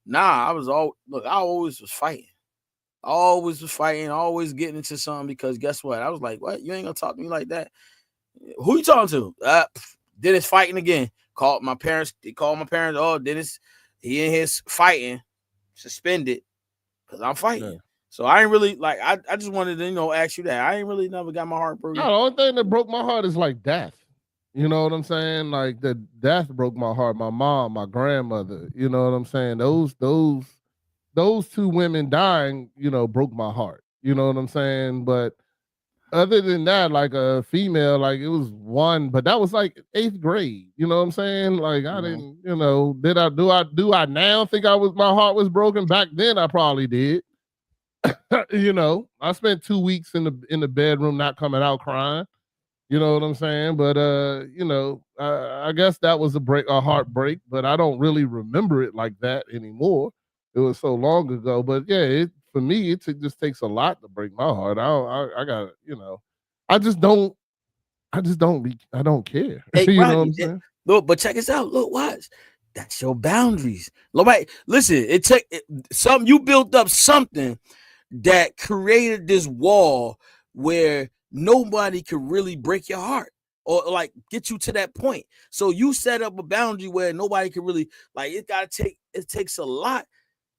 Speaker 1: nah. I was all look. I always was fighting. Always was fighting, always getting into something because guess what? I was like, what? You ain't gonna talk to me like that. Who you talking to? Dennis fighting again. Called my parents. They called my parents. Oh, Dennis, he in his fighting, suspended because I'm fighting.
Speaker 2: yeah.
Speaker 1: So I ain't really like. I just wanted to ask you that. I ain't really never got my heart broken.
Speaker 2: No, the only thing that broke my heart is like death. You know what I'm saying? Like the death broke my heart. My mom, my grandmother. You know what I'm saying? Those two women dying, broke my heart. You know what I'm saying? But other than that, like a female, like it was one, but that was like 8th grade. You know what I'm saying? Like I
Speaker 1: Mhm.
Speaker 2: didn't, do I now think my heart was broken? Back then I probably did. I spent 2 weeks in the bedroom not coming out crying. You know what I'm saying? But I guess that was a heartbreak, but I don't really remember it like that anymore. It was so long ago. But yeah, for me, just takes a lot to break my heart. I got I don't care.
Speaker 1: Hey,
Speaker 2: You know what
Speaker 1: Rodney,
Speaker 2: I'm saying?
Speaker 1: look, but check this out. Look, watch. That's your boundaries. Nobody, listen. Something you built up something that created this wall where nobody could really break your heart or like get you to that point. So you set up a boundary where nobody could really like it takes a lot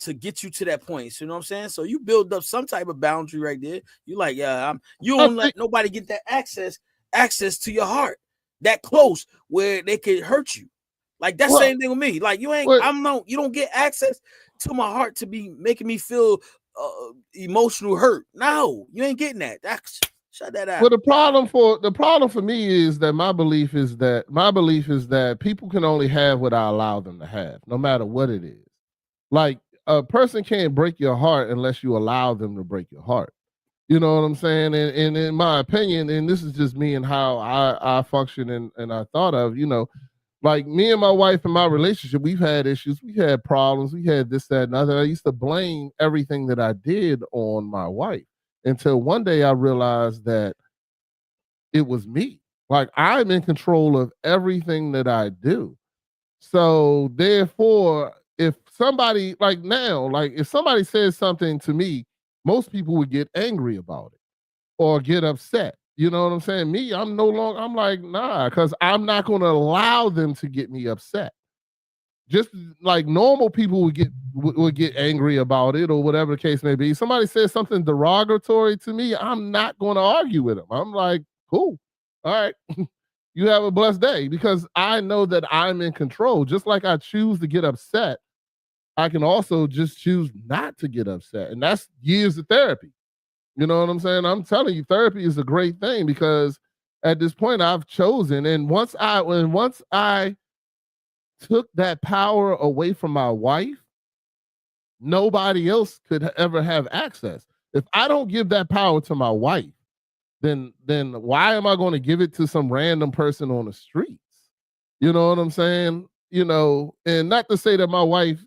Speaker 1: to get you to that point. So you know what I'm saying? So you build up some type of boundary right there. You like, yeah, you
Speaker 2: I
Speaker 1: don't
Speaker 2: think
Speaker 1: let nobody get that access to your heart that close where they could hurt you. Like that
Speaker 2: well,
Speaker 1: same thing with me. Like
Speaker 2: what
Speaker 1: you don't get access to my heart to be making me feel emotional hurt. No, you ain't getting that. Shut that
Speaker 2: well
Speaker 1: out.
Speaker 2: the problem for me is that my belief is that people can only have what I allow them to have, no matter what it is. Like a person can't break your heart unless you allow them to break your heart. You know what I'm saying? And in my opinion, and this is just me and how I function and I thought of, like me and my wife in my relationship, we've had issues, we had problems, we had this, that, and other. I used to blame everything that I did on my wife until one day I realized that it was me. Like I'm in control of everything that I do. So therefore, if somebody like now, like if somebody says something to me, most people would get angry about it or get upset. You know what I'm saying? Me, I'm no longer, I'm like, nah, because I'm not going to allow them to get me upset. Just like normal people would get angry about it or whatever the case may be. Somebody says something derogatory to me, I'm not going to argue with them. I'm like, cool. All right. You have a blessed day because I know that I'm in control. Just like I choose to get upset, I can also just choose not to get upset. And that's years of therapy. You know what I'm saying? I'm telling you, therapy is a great thing because at this point I've chosen. And once I took that power away from my wife, nobody else could ever have access. If I don't give that power to my wife, then why am I going to give it to some random person on the streets? You know what I'm saying? You know, and not to say that my wife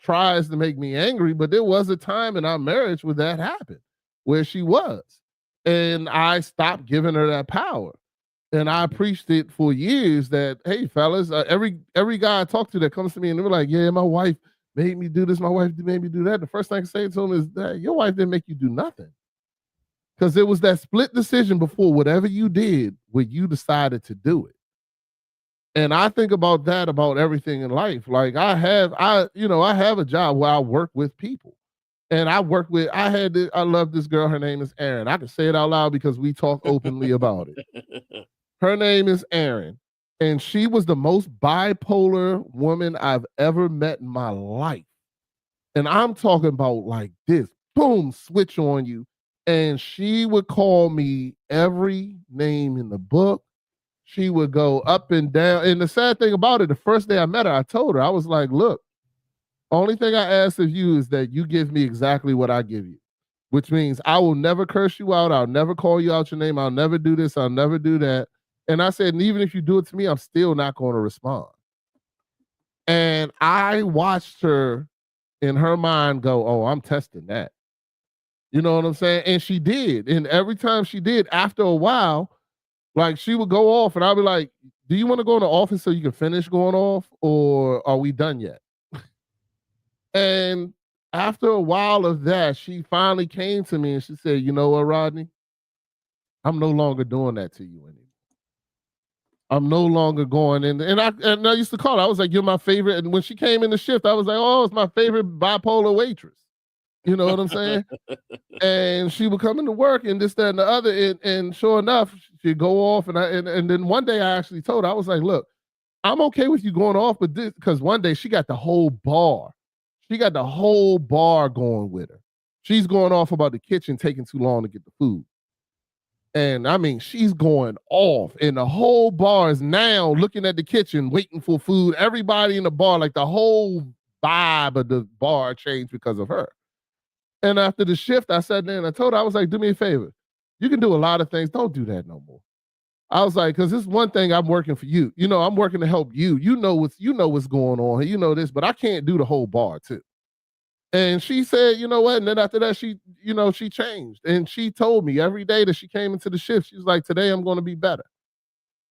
Speaker 2: tries to make me angry, but there was a time in our marriage where that happened, where she was, and I stopped giving her that power. And I preached it for years that, hey, fellas, every guy I talk to that comes to me and they're like, yeah, my wife made me do this, my wife made me do that. The first thing I say to them is that your wife didn't make you do nothing. Because it was that split decision before whatever you did where you decided to do it. And I think about that about everything in life. Like I have a job where I work with people. And I love this girl. Her name is Erin. I can say it out loud because we talk openly about it. Her name is Erin. And she was the most bipolar woman I've ever met in my life. And I'm talking about like this, boom, switch on you. And she would call me every name in the book. She would go up and down. And the sad thing about it, the first day I met her, I told her, I was like, look, only thing I ask of you is that you give me exactly what I give you, which means I will never curse you out. I'll never call you out your name. I'll never do this. I'll never do that. And I said, and even if you do it to me, I'm still not going to respond. And I watched her in her mind go, oh, I'm testing that. You know what I'm saying? And she did. And every time she did, after a while, like she would go off and I'd be like, do you want to go in the office so you can finish going off or are we done yet? And after a while of that, she finally came to me and she said, you know what, Rodney? I'm no longer doing that to you anymore. I'm no longer going in. And I used to call her. I was like, you're my favorite. And when she came in the shift, I was like, oh, it's my favorite bipolar waitress. You know what I'm saying? And she would come into work and this, that, and the other. And sure enough, she'd go off. And then one day I actually told her, I was like, look, I'm okay with you going off, but this, because one day she got the whole bar. She got the whole bar going with her. She's going off about the kitchen taking too long to get the food. And I mean, she's going off, and the whole bar is now looking at the kitchen, waiting for food. Everybody in the bar, like the whole vibe of the bar changed because of her. And after the shift, I sat there and I told her, I was like, do me a favor. You can do a lot of things. Don't do that no more. I was like, because this is one thing, I'm working for you. You know, I'm working to help you. You know what's going on. You know this, but I can't do the whole bar too. And she said, you know what? And then after that, she changed. And she told me every day that she came into the shift, she was like, today I'm going to be better.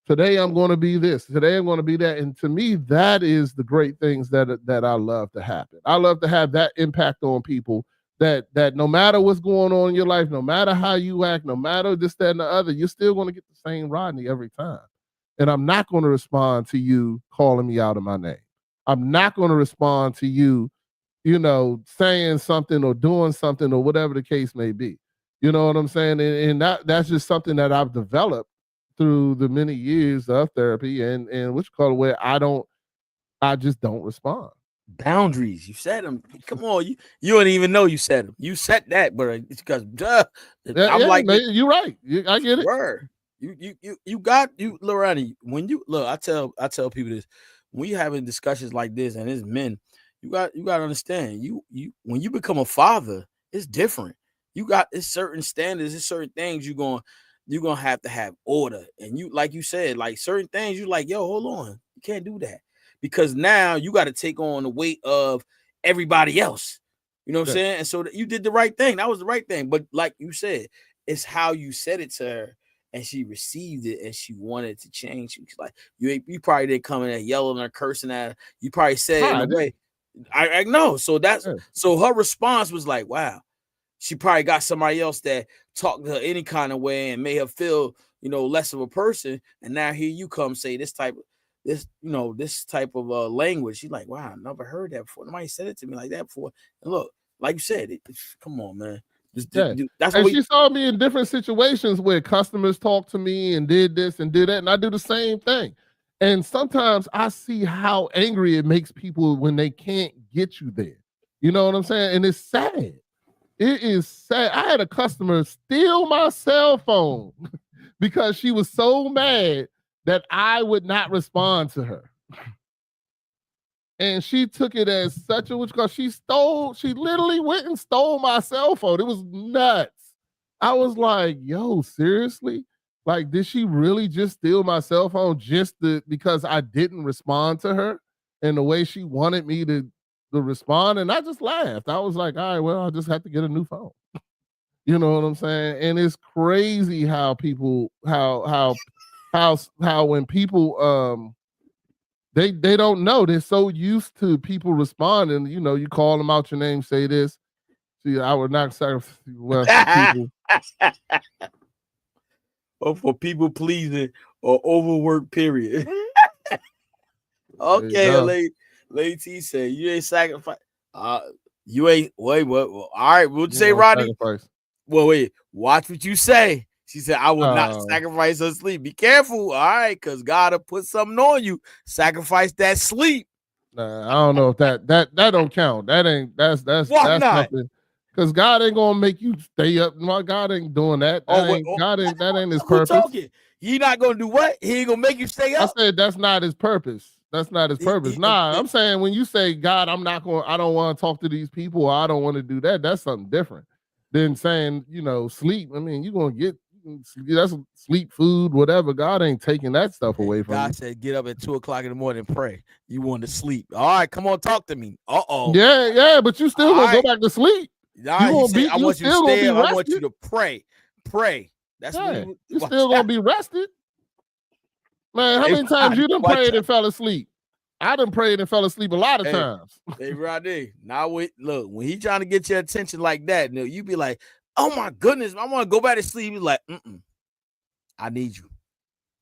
Speaker 2: Today I'm going to be this. Today I'm going to be that. And to me, that is the great things that I love to happen. I love to have that impact on people that no matter what's going on in your life, no matter how you act, no matter this, that, and the other, you're still going to get the same Rodney every time. And I'm not going to respond to you calling me out of my name. I'm not going to respond to you, saying something or doing something or whatever the case may be. You know what I'm saying? And that's just something that I've developed through the many years of therapy and where I just don't respond.
Speaker 1: Boundaries. You said them. Come on, you don't even know you said them. You said that, but it's because
Speaker 2: I'm like, man, you're right. I get it.
Speaker 1: Word. You got Lorani. When you look, I tell people this when you having discussions like this, and it's men. You got to understand. You when you become a father, it's different. It's certain standards, it's certain things you're gonna have to have order. And you, like you said, like certain things you like, yo, hold on, you can't do that because now you got to take on the weight of everybody else. You know what I'm saying? And so you did the right thing. That was the right thing. But like you said, it's how you said it to her. And she received it and she wanted to change. She's like, you probably didn't come in there yelling or cursing at her. You probably said it in a way. I know. So so her response was like, wow. She probably got somebody else that talked to her any kind of way and made her feel, less of a person. And now here you come say this type of language. She's like, wow, I never heard that before. Nobody said it to me like that before. And look, like you said, come on, man.
Speaker 2: That's and she saw me in different situations where customers talked to me and did this and did that, and I do the same thing. And sometimes I see how angry it makes people when they can't get you there. You know what I'm saying? And it's sad. It is sad. I had a customer steal my cell phone because she was so mad that I would not respond to her. And she took it as such a because she literally went and stole my cell phone. It was nuts. I was like, yo, seriously? Like, did she really just steal my cell phone because I didn't respond to her in the way she wanted me to respond? And I just laughed. I was like, all right, well, I'll just have to get a new phone. You know what I'm saying? And it's crazy how people, how when people, they don't know. They're so used to people responding. You know, you call them out your name, say this. See, I would not sacrifice people.
Speaker 1: Or for people pleasing or overwork, period. Okay, Lady T said you ain't sacrifice. You ain't wait. What? All right, what'd you say, Rodney?
Speaker 2: Sacrifice.
Speaker 1: Well, wait. Watch what you say. She said, "I will not sacrifice her sleep. Be careful, all right, because God will put something on you. Sacrifice that sleep."
Speaker 2: Nah, I don't know if that don't count. That's
Speaker 1: Why not?
Speaker 2: nothing. Because God ain't gonna make you stay up. No, God ain't doing that. That ain't his purpose.
Speaker 1: Talking? He not gonna do what? He ain't gonna make you stay up.
Speaker 2: I said that's not his purpose. That's not his purpose. I'm saying when you say, God, I don't want to talk to these people, or I don't want to do that, that's something different than saying, you know, sleep. I mean, you're gonna get that's sleep, food, whatever. God ain't taking that stuff away from you.
Speaker 1: God said, get up at 2:00 in the morning and pray. You want to sleep. All right, come on, talk to me.
Speaker 2: Yeah, but you still gonna go back to sleep.
Speaker 1: I want you to stay up. I want you to pray. That's what
Speaker 2: you still gonna be rested. Man, how many times you done prayed and fell asleep? I done prayed and fell asleep a lot of times.
Speaker 1: Hey, Rodney, now look, when he trying to get your attention like that, you be like, oh my goodness, I want to go back to sleep. He's like, I need you.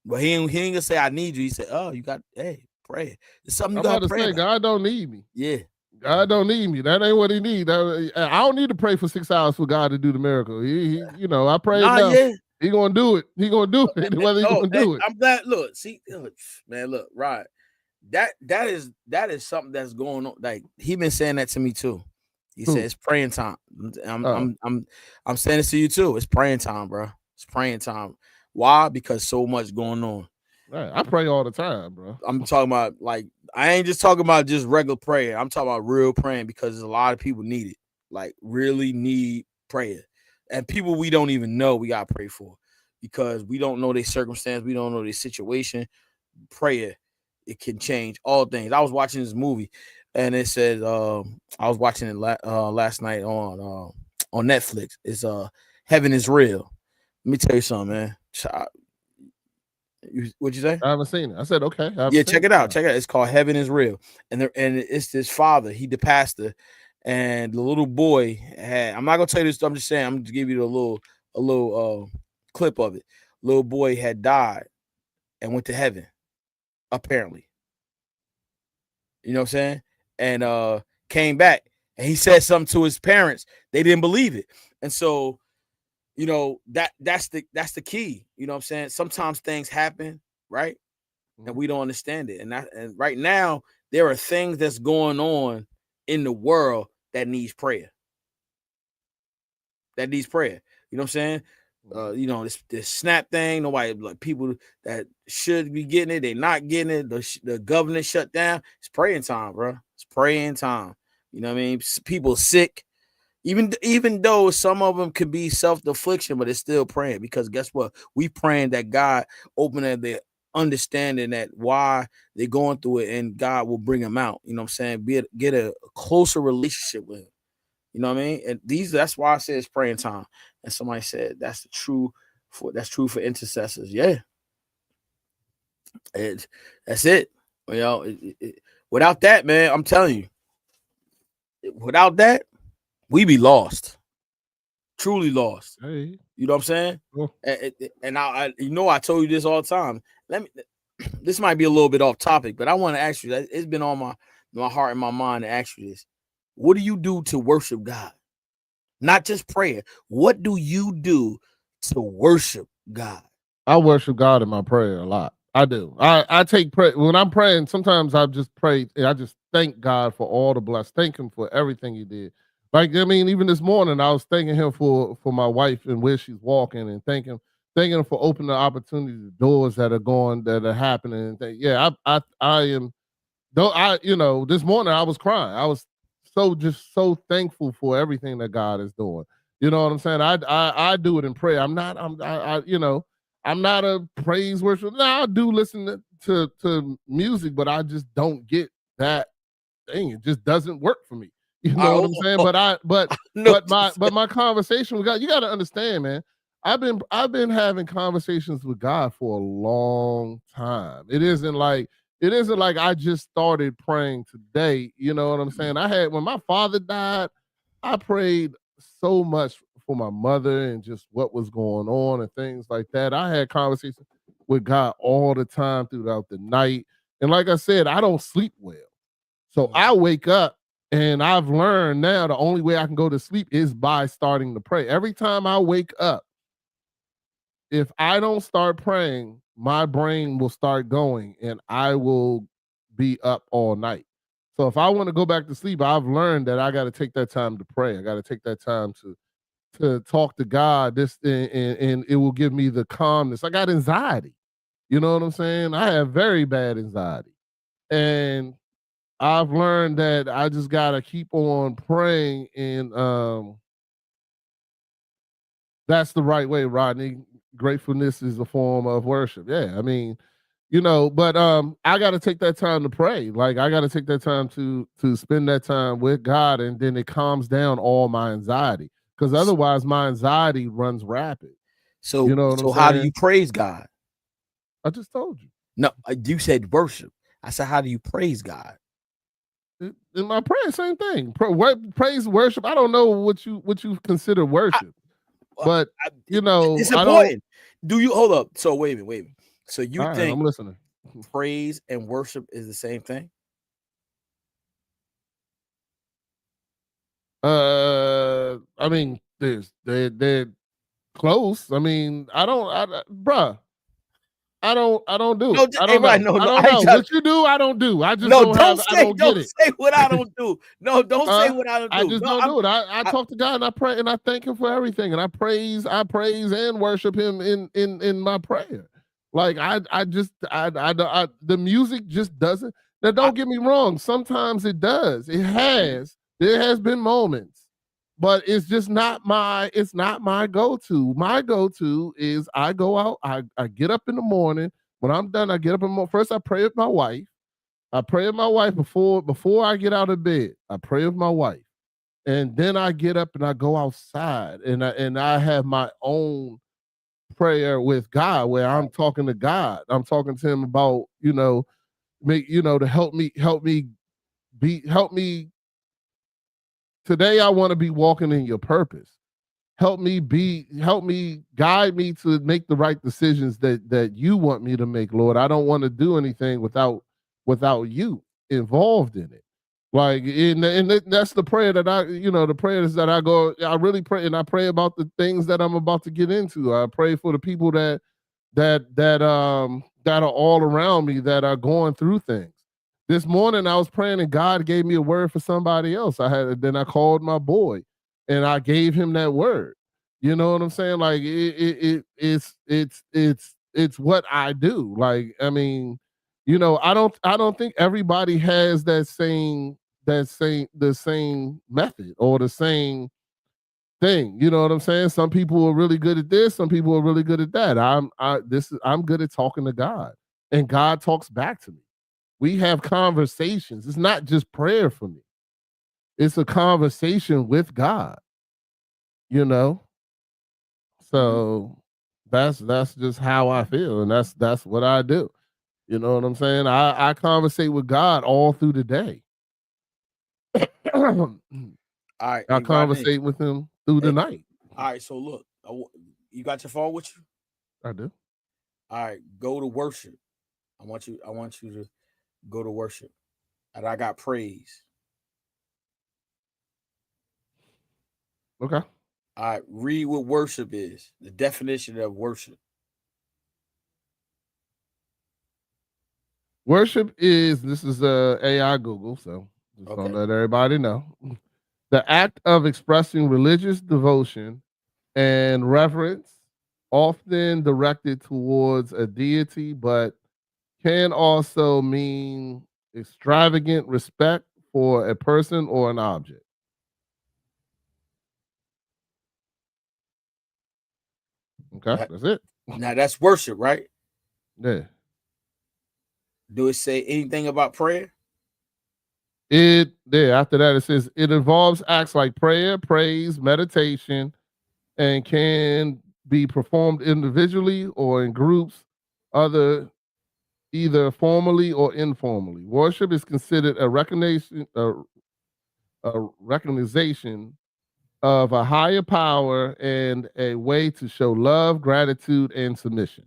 Speaker 1: But he ain't gonna say I need you. He said, oh, you got, hey, pray. It's something you got to pray about.
Speaker 2: God don't need me.
Speaker 1: Yeah.
Speaker 2: God don't need me. That ain't what he need. I don't need to pray for 6 hours for God to do the miracle. He I pray enough. Yeah. He gonna do it. He gonna do it. Whether he gonna do it.
Speaker 1: I'm glad. Look, see, man, look, Rod. That is something that's going on. Like he been saying that to me too. He said it's praying time. I'm saying this to you too. It's praying time, bro. It's praying time. Why? Because so much going on.
Speaker 2: Right. I pray all the time, bro.
Speaker 1: I'm talking about I ain't just talking about just regular prayer. I'm talking about real praying because a lot of people need it. Like really need prayer. And people we don't even know we gotta pray for because we don't know their circumstance, we don't know their situation. Prayer, it can change all things. I was watching this movie and it said I was watching it last night on Netflix. It's Heaven is Real. Let me tell you something, man. What'd you say?
Speaker 2: I haven't seen it. I said okay.
Speaker 1: Check it out. It's called Heaven is Real, and it's this father. He the pastor, and the little boy had. I'm not gonna tell you this. I'm just saying. I'm gonna give you a little clip of it. Little boy had died and went to heaven, apparently. You know what I'm saying? And came back, and he said something to his parents. They didn't believe it, and so. You know, that's the key. You know what I'm saying? Sometimes things happen, right? And we don't understand it. And right now, there are things that's going on in the world that needs prayer. You know what I'm saying? This SNAP thing, nobody, like people that should be getting it, they're not getting it. The government shut down. It's praying time, bro. It's praying time. You know what I mean? People sick. Even though some of them could be self-affliction, but it's still praying because guess what? We praying that God open their understanding that why they're going through it and God will bring them out. You know what I'm saying? Get a closer relationship with him. You know what I mean? And that's why I say it's praying time. And somebody said that's true for intercessors. Yeah. That's it. You know, without that, man, I'm telling you, without that, we be lost, truly lost.
Speaker 2: Hey.
Speaker 1: You know what I'm saying?
Speaker 2: Oh.
Speaker 1: And I I told you this all the time. This might be a little bit off topic, but I want to ask you that it's been on my heart and my mind to ask you this. What do you do to worship God? Not just prayer. What do you do to worship God?
Speaker 2: I worship God in my prayer a lot. I do. I take prayer when I'm praying. Sometimes I just pray and I just thank God for all the blessings. Thank him for everything he did. Like, I mean, even this morning, I was thanking him for my wife and where she's walking, and thanking him for opening the opportunity, the doors that are happening. And yeah, I am. Though this morning I was crying. I was just so thankful for everything that God is doing. You know what I'm saying? I do it in prayer. I'm not a praise worship. Now I do listen to music, but I just don't get that thing. It just doesn't work for me. You know what I'm saying? But my conversation with God, you got to understand, man. I've been having conversations with God for a long time. It isn't like I just started praying today. You know what I'm saying? When my father died, I prayed so much for my mother and just what was going on and things like that. I had conversations with God all the time throughout the night. And like I said, I don't sleep well. So I wake up and I've learned now the only way I can go to sleep is by starting to pray. Every time I wake up, if I don't start praying, my brain will start going and I will be up all night. So if I want to go back to sleep, I've learned that I got to take that time to pray. I got to take that time to talk to God. And it will give me the calmness. I got anxiety. You know what I'm saying? I have very bad anxiety. And I've learned that I just gotta keep on praying, and that's the right way, Rodney. Gratefulness is a form of worship. Yeah, I mean, but I gotta take that time to pray. Like I gotta take that time to spend that time with God, and then it calms down all my anxiety. Because otherwise, my anxiety runs rapid.
Speaker 1: So,
Speaker 2: you know what I'm saying?
Speaker 1: How do you praise God?
Speaker 2: I just told you.
Speaker 1: No, you said worship. I said, how do you praise God?
Speaker 2: In my prayer, same thing. Praise, worship. I don't know what you consider worship, but
Speaker 1: it's important. Do you hold up? So wait a minute. So you think
Speaker 2: I'm listening?
Speaker 1: Praise and worship is the same thing?
Speaker 2: I mean, they're close. I mean, bruh. I don't do it. I don't know. I don't know. What you do, I don't do. I just don't get it.
Speaker 1: Say what I don't do. No, don't say what I don't do.
Speaker 2: I just don't do it. I talk to God and I pray and I thank him for everything. And I praise and worship him in my prayer. Like the music just doesn't. Now don't get me wrong. Sometimes it does. There has been moments, but it's just not my go-to. My go-to is I go out, I get up in the morning. When I'm done, I get up in the morning. First, I pray with my wife. I pray with my wife before I get out of bed. I pray with my wife. And then I get up and I go outside and I have my own prayer with God where I'm talking to God. I'm talking to him about, to help me. Today I want to be walking in your purpose. Help me guide me to make the right decisions that you want me to make, Lord. I don't want to do anything without you involved in it. Like, and that's the prayer that the prayers that I really pray, and I pray about the things that I'm about to get into. I pray for the people that are all around me that are going through things. This morning I was praying and God gave me a word for somebody else. Then I called my boy and I gave him that word. You know what I'm saying? Like it's what I do. Like, I mean, I don't think everybody has the same method or the same thing. You know what I'm saying? Some people are really good at this, some people are really good at that. I'm good at talking to God, and God talks back to me. We have conversations. It's not just prayer for me. It's a conversation with God. So that's just how I feel, and that's what I do. You know what I'm saying? I conversate with God all through the day.
Speaker 1: All right,
Speaker 2: I conversate with him through the night.
Speaker 1: All right, so look, you got your phone with you?
Speaker 2: I do.
Speaker 1: All right, go to worship. I want you to go to worship, and I got praise.
Speaker 2: Okay.
Speaker 1: All right, read what worship is. The definition of worship.
Speaker 2: Worship is, this is AI Google, so just don't let everybody know. The act of expressing religious devotion and reverence, often directed towards a deity, but can also mean extravagant respect for a person or an object. Okay,
Speaker 1: That,
Speaker 2: that's it.
Speaker 1: now that's worship, right?
Speaker 2: Yeah.
Speaker 1: Do it say anything about prayer?
Speaker 2: It there after that it says it involves acts like prayer, praise, meditation, and can be performed individually or in groups, other either formally or informally. Worship is considered a recognition of a higher power and a way to show love, gratitude, and submission.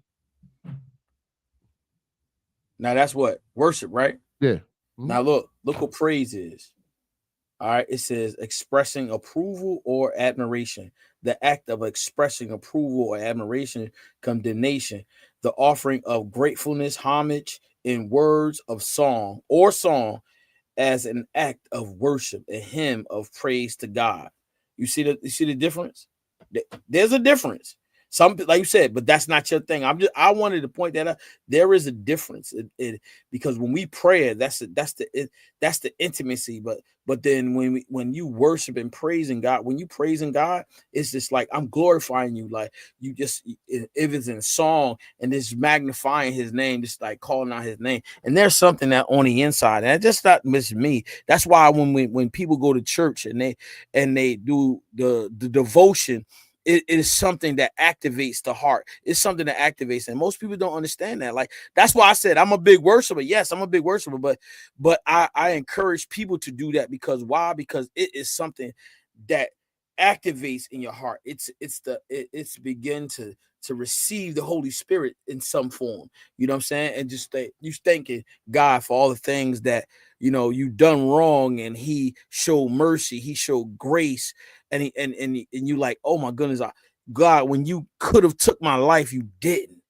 Speaker 1: Now that's what worship, right?
Speaker 2: Yeah.
Speaker 1: Now look what praise is. All right, it says expressing approval or admiration. The act of expressing approval or admiration, condemnation, the offering of gratefulness, homage in words of song as an act of worship, a hymn of praise to God. You see the difference? There's a difference. Some, like you said, but that's not your thing. I wanted to point that out. There is a difference, because when we pray, that's the intimacy. But then when you worship and praising God, when you praising God, it's just like I'm glorifying you. Like you just, if it's in song and just magnifying His name, just like calling out His name. And there's something that on the inside, and just not miss me. That's why when people go to church and they do the devotion, it is something that activates the heart. It's something that activates, and most people don't understand that. Like that's why I said I'm a big worshiper. Yes, I'm a big worshiper, but I encourage people to do that because why? Because it is something that activates in your heart. It's begin to receive the Holy Spirit in some form. You know what I'm saying? And just you thanking God for all the things that you done wrong, and He showed mercy, He showed grace, and you like, oh my goodness, God, when you could have took my life, you didn't.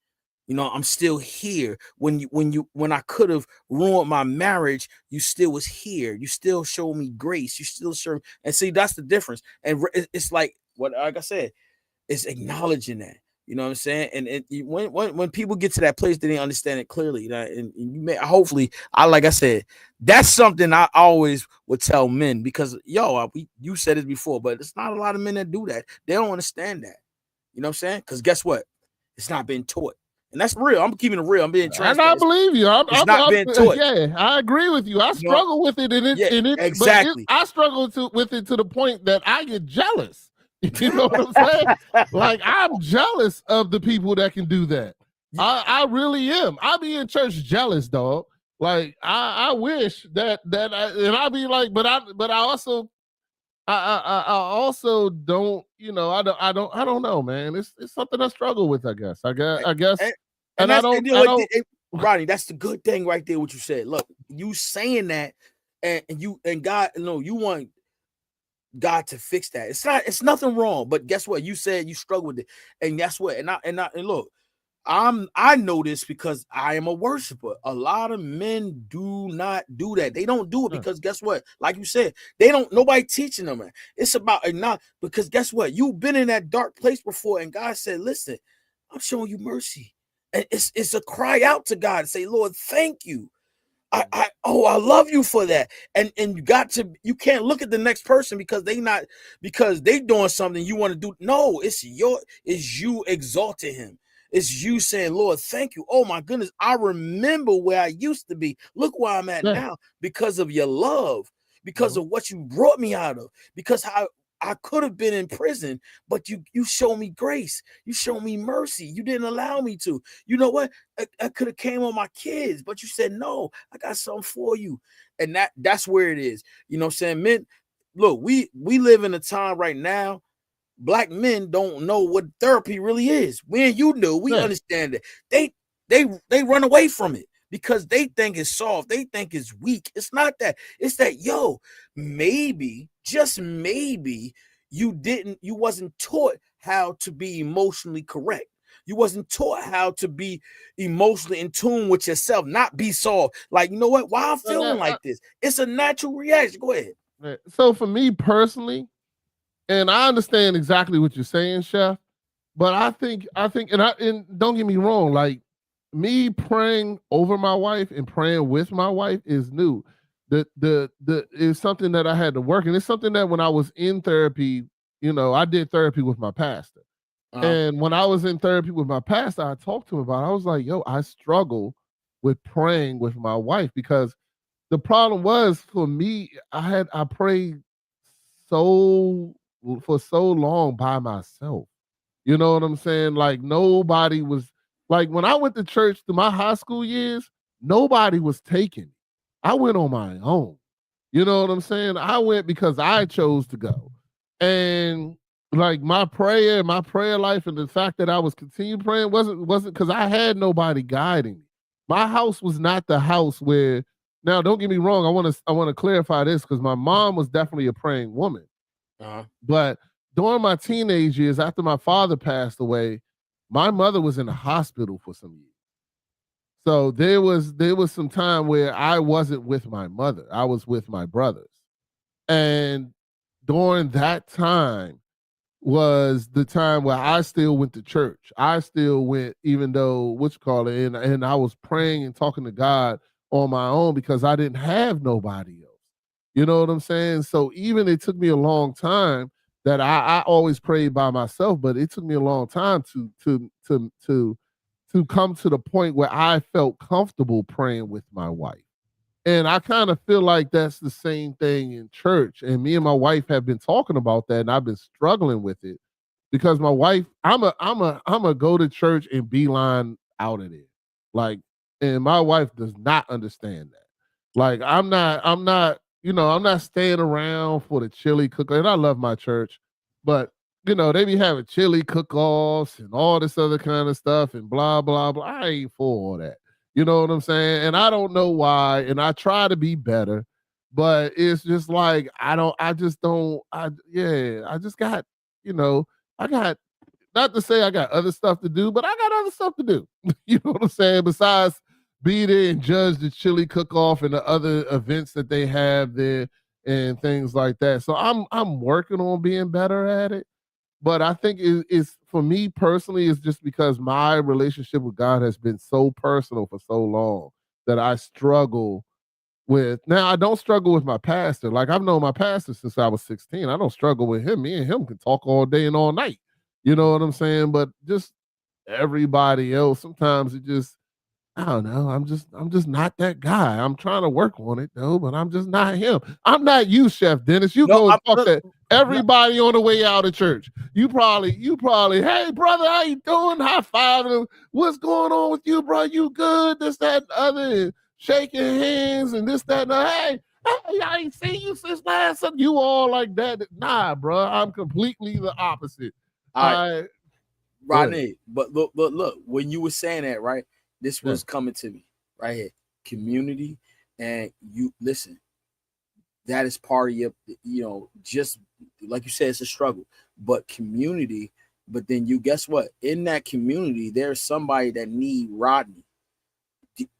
Speaker 1: I'm still here. When I could have ruined my marriage, you still was here. You still showed me grace. You still show. And see, that's the difference. And it's like I said, it's acknowledging that. You know what I'm saying? And when people get to that place, they didn't understand it clearly. And you may hopefully, like I said, that's something I always would tell men because you said it before, but it's not a lot of men that do that. They don't understand that. You know what I'm saying? Because guess what? It's not been taught. And that's real. I'm keeping it real. I'm being transparent.
Speaker 2: And I believe you.
Speaker 1: It's not being taught.
Speaker 2: Yeah, I agree with you. I struggle with it,
Speaker 1: exactly.
Speaker 2: But I struggle with it to the point that I get jealous. You know what I'm saying? Like I'm jealous of the people that can do that. I really am. I be in church jealous, dog. Like I wish that I be like, but I also don't, I don't know, man. It's something I struggle with, I guess. I guess. And I don't.
Speaker 1: Ronnie, that's the good thing right there. What you said. Look, you saying that, and God, you want God to fix that. It's nothing wrong. But guess what? You said you struggle with it, and guess what? And look, I know this because I am a worshiper. A lot of men do not do that. They don't do it because guess what? Like you said, nobody teaching them. Man. It's about not because guess what? You've been in that dark place before, and God said, "Listen, I'm showing you mercy." And it's a cry out to God and say, Lord, thank you. I love you for that. And you can't look at the next person because they doing something you want to do. No, it's you exalting him. It's you saying, Lord, thank you. Oh my goodness. I remember where I used to be. Look where I'm at now because of your love, because of what you brought me out of, because how I could have been in prison, but you show me grace. You show me mercy. You didn't allow me to. You know what? I could have came on my kids, but you said, no, I got something for you. And that's where it is. You know what I'm saying? Men, look, we live in a time right now. Black men don't know what therapy really is. We and you know, we understand it. They run away from it because they think it's soft. They think it's weak. It's not that. It's that, maybe, just maybe, you wasn't taught how to be emotionally correct. You wasn't taught how to be emotionally in tune with yourself, not be soft. Like, you know what? Why I'm feeling like this? It's a natural reaction. Go ahead.
Speaker 2: So for me personally, and I understand exactly what you're saying, Chef, but and don't get me wrong, like me praying over my wife and praying with my wife is new. The is something that I had to work, and it's something that when I was in therapy, I did therapy with my pastor. And when I was in therapy with my pastor, I talked to him about it. I was like, yo, I struggle with praying with my wife because the problem was for me, I prayed so for so long by myself. You know what I'm saying? Like nobody was like when I went to church through my high school years, nobody was taking me. I went on my own. You know what I'm saying? I went because I chose to go. And like my prayer life and the fact that I was continuing praying wasn't because I had nobody guiding me. My house was not the house where now don't get me wrong, I want to clarify this because my mom was definitely a praying woman. But during my teenage years, after my father passed away, my mother was in the hospital for some years. So there was some time where I wasn't with my mother. I was with my brothers. And during that time was the time where I still went to church. I still went, even though what you call it, and I was praying and talking to God on my own because I didn't have nobody else. You know what I'm saying? So even it took me a long time that I always prayed by myself, but it took me a long time to come to the point where I felt comfortable praying with my wife. And I kind of feel like that's the same thing in church. And me and my wife have been talking about that, and I've been struggling with it because my wife, I'm a go to church and beeline out of there. Like, and my wife does not understand that. Like, I'm not staying around for the chili cook. And I love my church, but they be having chili cook-offs and all this other kind of stuff and blah, blah, blah. I ain't for all that. You know what I'm saying? And I don't know why. And I try to be better, but it's just like I just don't. I just got, I got not to say I got other stuff to do, but I got other stuff to do. You know what I'm saying? Besides be there and judge the chili cook-off and the other events that they have there and things like that. So I'm working on being better at it. But I think it's for me personally, it's just because my relationship with God has been so personal for so long that I struggle with. Now I don't struggle with my pastor. Like I've known my pastor since I was 16. I don't struggle with him. Me and him can talk all day and all night. You know what I'm saying? But just everybody else, sometimes it just I don't know. I'm just not that guy. I'm trying to work on it though, but I'm just not him. I'm not you, Chef Dennis. You go and talk to everybody on the way out of church. You probably, hey brother, how you doing? High five him. What's going on with you, bro? You good? This, that, and other, and shaking hands and this, that, and the, hey, I ain't seen you since last Sunday. You all like that. Nah, bro. I'm completely the opposite.
Speaker 1: Rodney, but look, when you were saying that, right? This was coming to me right here. Community, and you listen. That is part of your, just like you said, it's a struggle, but community. But then you guess what? In that community, there's somebody that need Rodney,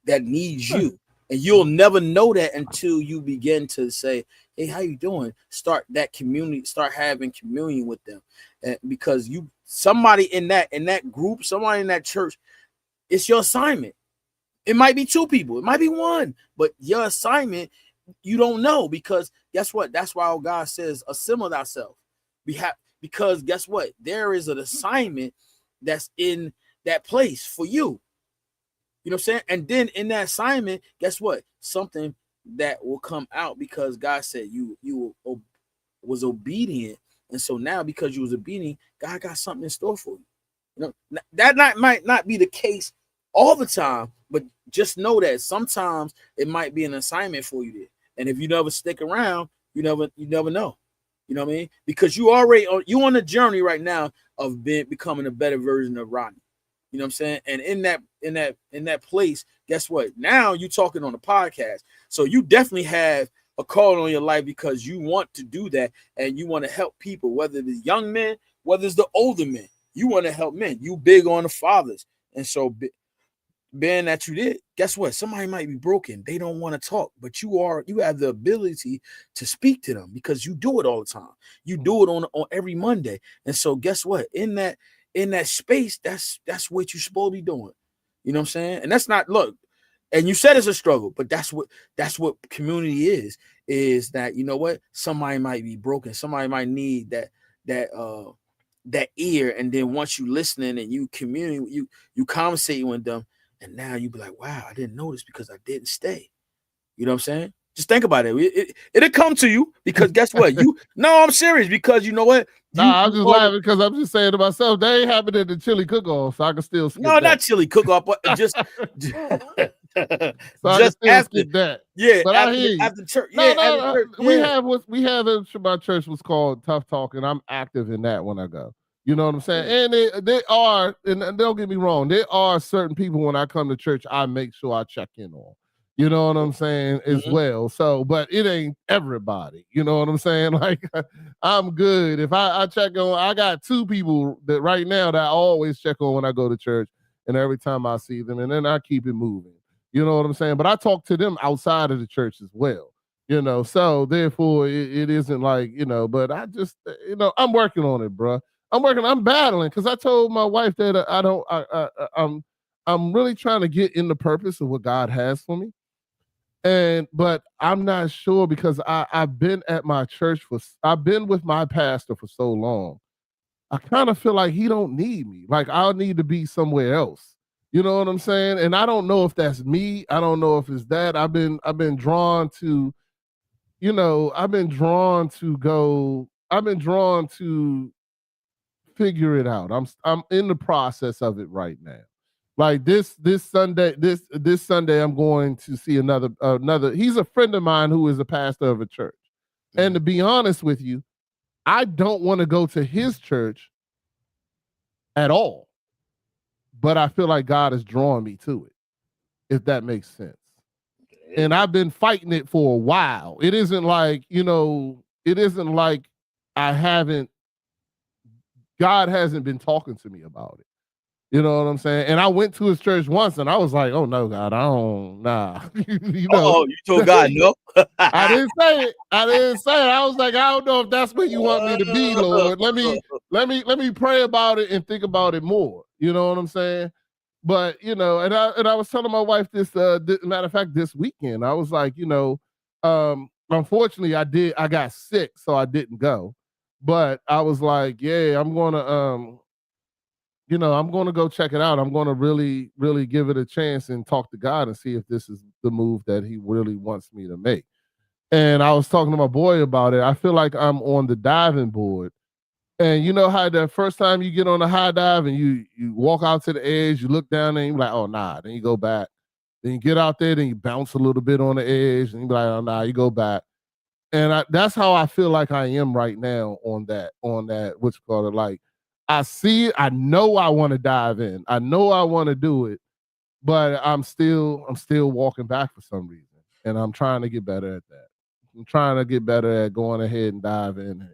Speaker 1: that needs you, and you'll never know that until you begin to say, "Hey, how you doing?" Start that community. Start having communion with them, and because somebody in that group, somebody in that church. It's your assignment. It might be two people. It might be one. But your assignment, you don't know because guess what? That's why God says, assemble thyself. Because guess what? There is an assignment that's in that place for you. You know what I'm saying? And then in that assignment, guess what? Something that will come out because God said you was obedient. And so now because you was obedient, God got something in store for you. That might not be the case all the time, but just know that sometimes it might be an assignment for you there. And if you never stick around, you never know. You know what I mean? Because you on a journey right now of becoming a better version of Rodney. You know what I'm saying? And in that place, guess what? Now you talking on a podcast. So you definitely have a call on your life because you want to do that and you want to help people, whether it's young men, whether it's the older men. You want to help men. You big on the fathers. And so being that you did, guess what? Somebody might be broken. They don't want to talk, but you have the ability to speak to them because you do it all the time. You do it on every Monday. And so guess what? In that space, that's what you're supposed to be doing. You know what I'm saying? And that's not, look, and you said it's a struggle, but that's what community is that, you know what? Somebody might be broken. Somebody might need that ear. And then once you listening and you communing, you conversating with them, and now you be like, wow, I didn't notice because I didn't stay. You know what I'm saying? Just think about it. It'll come to you because guess what? No, I'm serious because you know what?
Speaker 2: I'm just laughing because I'm just saying to myself, they ain't happening in the chili cook-off, so I can still skip that.
Speaker 1: Not chili cook-off, but just
Speaker 2: so just after that.
Speaker 1: Yeah,
Speaker 2: but
Speaker 1: after church. Church,
Speaker 2: we have in my church was called Tough Talk, and I'm active in that when I go. You know what I'm saying? Yeah. And they are, and don't get me wrong, there are certain people when I come to church, I make sure I check in on. You know what I'm saying? As well. So, but it ain't everybody. You know what I'm saying? Like, I'm good. If I check on, I got 2 people that right now that I always check on when I go to church, and every time I see them, and then I keep it moving. You know what I'm saying? But I talk to them outside of the church as well. You know, so therefore it isn't like, you know, but I just, you know, I'm working on it, bro. I'm battling because I told my wife that I'm really trying to get in the purpose of what God has for me. But I'm not sure because I've been at my church I've been with my pastor for so long. I kind of feel like he don't need me. Like I'll need to be somewhere else. You know what I'm saying? And I don't know if that's me. I don't know if it's that. I've been drawn to, you know, I've been drawn to figure it out. I'm in the process of it right now. Like this Sunday, this Sunday, I'm going to see another. He's a friend of mine who is a pastor of a church, and to be honest with you, I don't want to go to his church at all, but I feel like God is drawing me to it, if that makes sense. And I've been fighting it for a while. It isn't like, you know, God hasn't been talking to me about it. You know what I'm saying? And I went to his church once and I was like, oh no, God, you know.
Speaker 1: Oh, you told God no?
Speaker 2: I didn't say it. I was like, I don't know if that's where you want me to be, Lord. Let me pray about it and think about it more. You know what I'm saying? But you know, and I was telling my wife this, matter of fact, this weekend, I was like, you know, unfortunately I got sick, so I didn't go. But I was like, yeah, I'm gonna you know, I'm going to go check it out. I'm going to really, really give it a chance and talk to God and see if this is the move that he really wants me to make. And I was talking to my boy about it. I feel like I'm on the diving board. And you know how the first time you get on a high dive and you walk out to the edge, you look down and you're like, oh, nah. Then you go back. Then you get out there, then you bounce a little bit on the edge and you're like, oh, nah, you go back. And that's how I feel like I am right now on that, what's called it, like, I see it. I know I want to dive in. I know I want to do it, but I'm still walking back for some reason, and I'm trying to get better at that. I'm trying to get better at going ahead and dive in,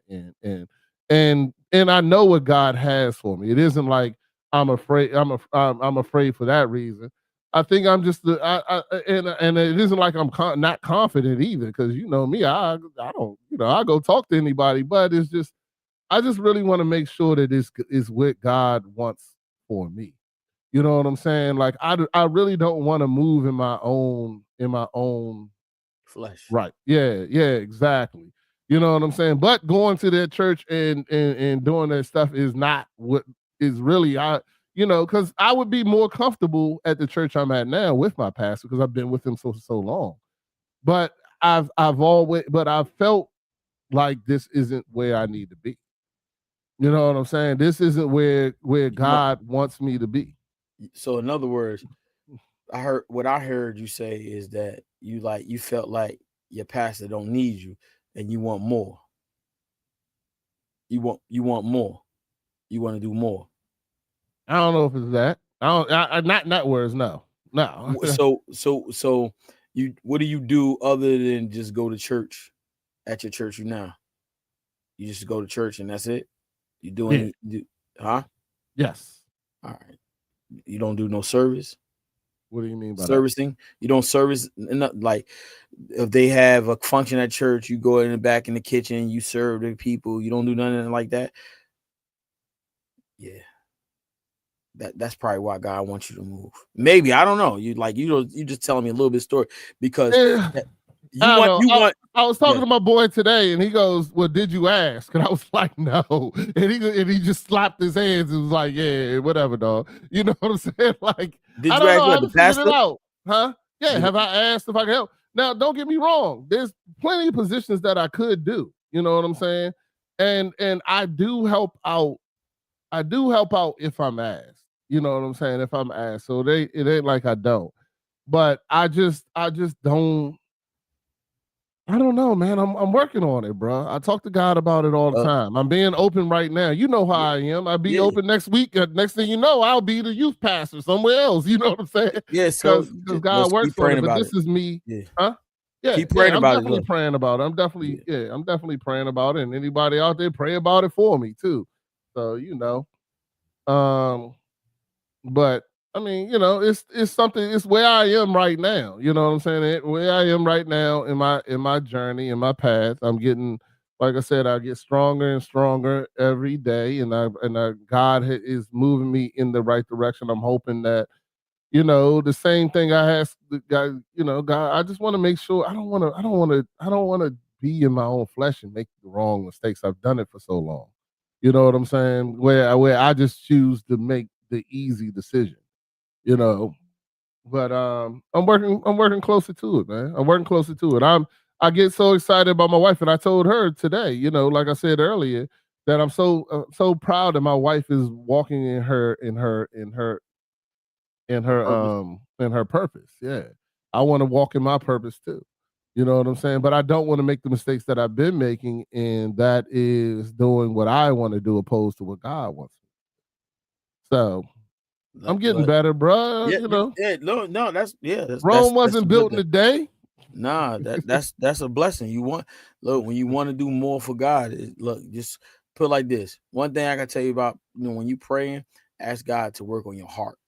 Speaker 2: and I know what God has for me. It isn't like I'm afraid. I'm afraid for that reason. I think I'm just and it isn't like I'm not confident either, because you know me, I don't, you know, I go talk to anybody, but it's just. I just really want to make sure that this is what God wants for me. You know what I'm saying? Like I really don't want to move in my own
Speaker 1: flesh.
Speaker 2: Right. Yeah, exactly. You know what I'm saying? But going to that church and doing that stuff is not what is really you know, because I would be more comfortable at the church I'm at now with my pastor because I've been with him so long. But I've felt like this isn't where I need to be. You know what I'm saying? This isn't where God wants me to be.
Speaker 1: So in other words, I heard you say is that you felt like your pastor don't need you and you want more. You want more. You want to do more.
Speaker 2: I don't know if it's that. Not words, no.
Speaker 1: So what do you do other than just go to church at your church now? You just go to church and that's it? You doing huh?
Speaker 2: Yes.
Speaker 1: All right. You don't do no service?
Speaker 2: What do you mean by
Speaker 1: Servicing. You don't service, like if they have a function at church, you go in the back in the kitchen, you serve the people. You don't do nothing like that. Yeah. That's probably why God wants you to move. Maybe, I don't know. You just telling me a little bit of story because
Speaker 2: that?
Speaker 1: you want.
Speaker 2: I was talking to my boy today, and he goes, "Well, did you ask?" And I was like, "No." And he just slapped his hands and was like, "Yeah, whatever, dog." You know what I'm saying? Like,
Speaker 1: Did
Speaker 2: I
Speaker 1: you
Speaker 2: don't
Speaker 1: ask
Speaker 2: know. I
Speaker 1: what, the
Speaker 2: haven't figured
Speaker 1: pastor?
Speaker 2: it out, huh? Yeah.
Speaker 1: Did
Speaker 2: Have I asked if I can help? Now, don't get me wrong. There's plenty of positions that I could do. You know what I'm saying? And I do help out. I do help out if I'm asked. You know what I'm saying? If I'm asked, so it ain't like I don't. But I just don't. I don't know, man. I'm working on it, bro. I talk to God about it all the time. I'm being open right now. You know how I am. I'll be open next week. Next thing you know, I'll be the youth pastor somewhere else. You know what I'm saying?
Speaker 1: Yeah. So
Speaker 2: because God works on it. But this is me.
Speaker 1: Yeah.
Speaker 2: Huh? Yeah.
Speaker 1: Keep praying
Speaker 2: I'm
Speaker 1: about
Speaker 2: definitely
Speaker 1: it.
Speaker 2: praying about it. I'm definitely praying about it. And anybody out there, pray about it for me too. So, you know. But I mean, you know, it's something. It's where I am right now. You know what I'm saying? Where I am right now in my journey, in my path. I'm getting, like I said, I get stronger and stronger every day, and God is moving me in the right direction. I'm hoping that, you know, the same thing I asked the guy. You know, God, I just want to make sure I don't want to be in my own flesh and make the wrong mistakes. I've done it for so long. You know what I'm saying? Where I just choose to make the easy decision, you know. But I'm working closer to it, man. I'm working closer to it. I get so excited about my wife, and I told her today, you know, like I said earlier, that I'm so proud that my wife is walking in her purpose. Yeah. I want to walk in my purpose too. You know what I'm saying? But I don't want to make the mistakes that I've been making, and that is doing what I want to do opposed to what God wants. So I'm getting better, bro.
Speaker 1: Yeah,
Speaker 2: you know.
Speaker 1: No, that's
Speaker 2: Rome wasn't built in a day.
Speaker 1: Nah, that's a blessing. When you want to do more for God, just put it like this. One thing I can tell you about, when you praying, ask God to work on your heart.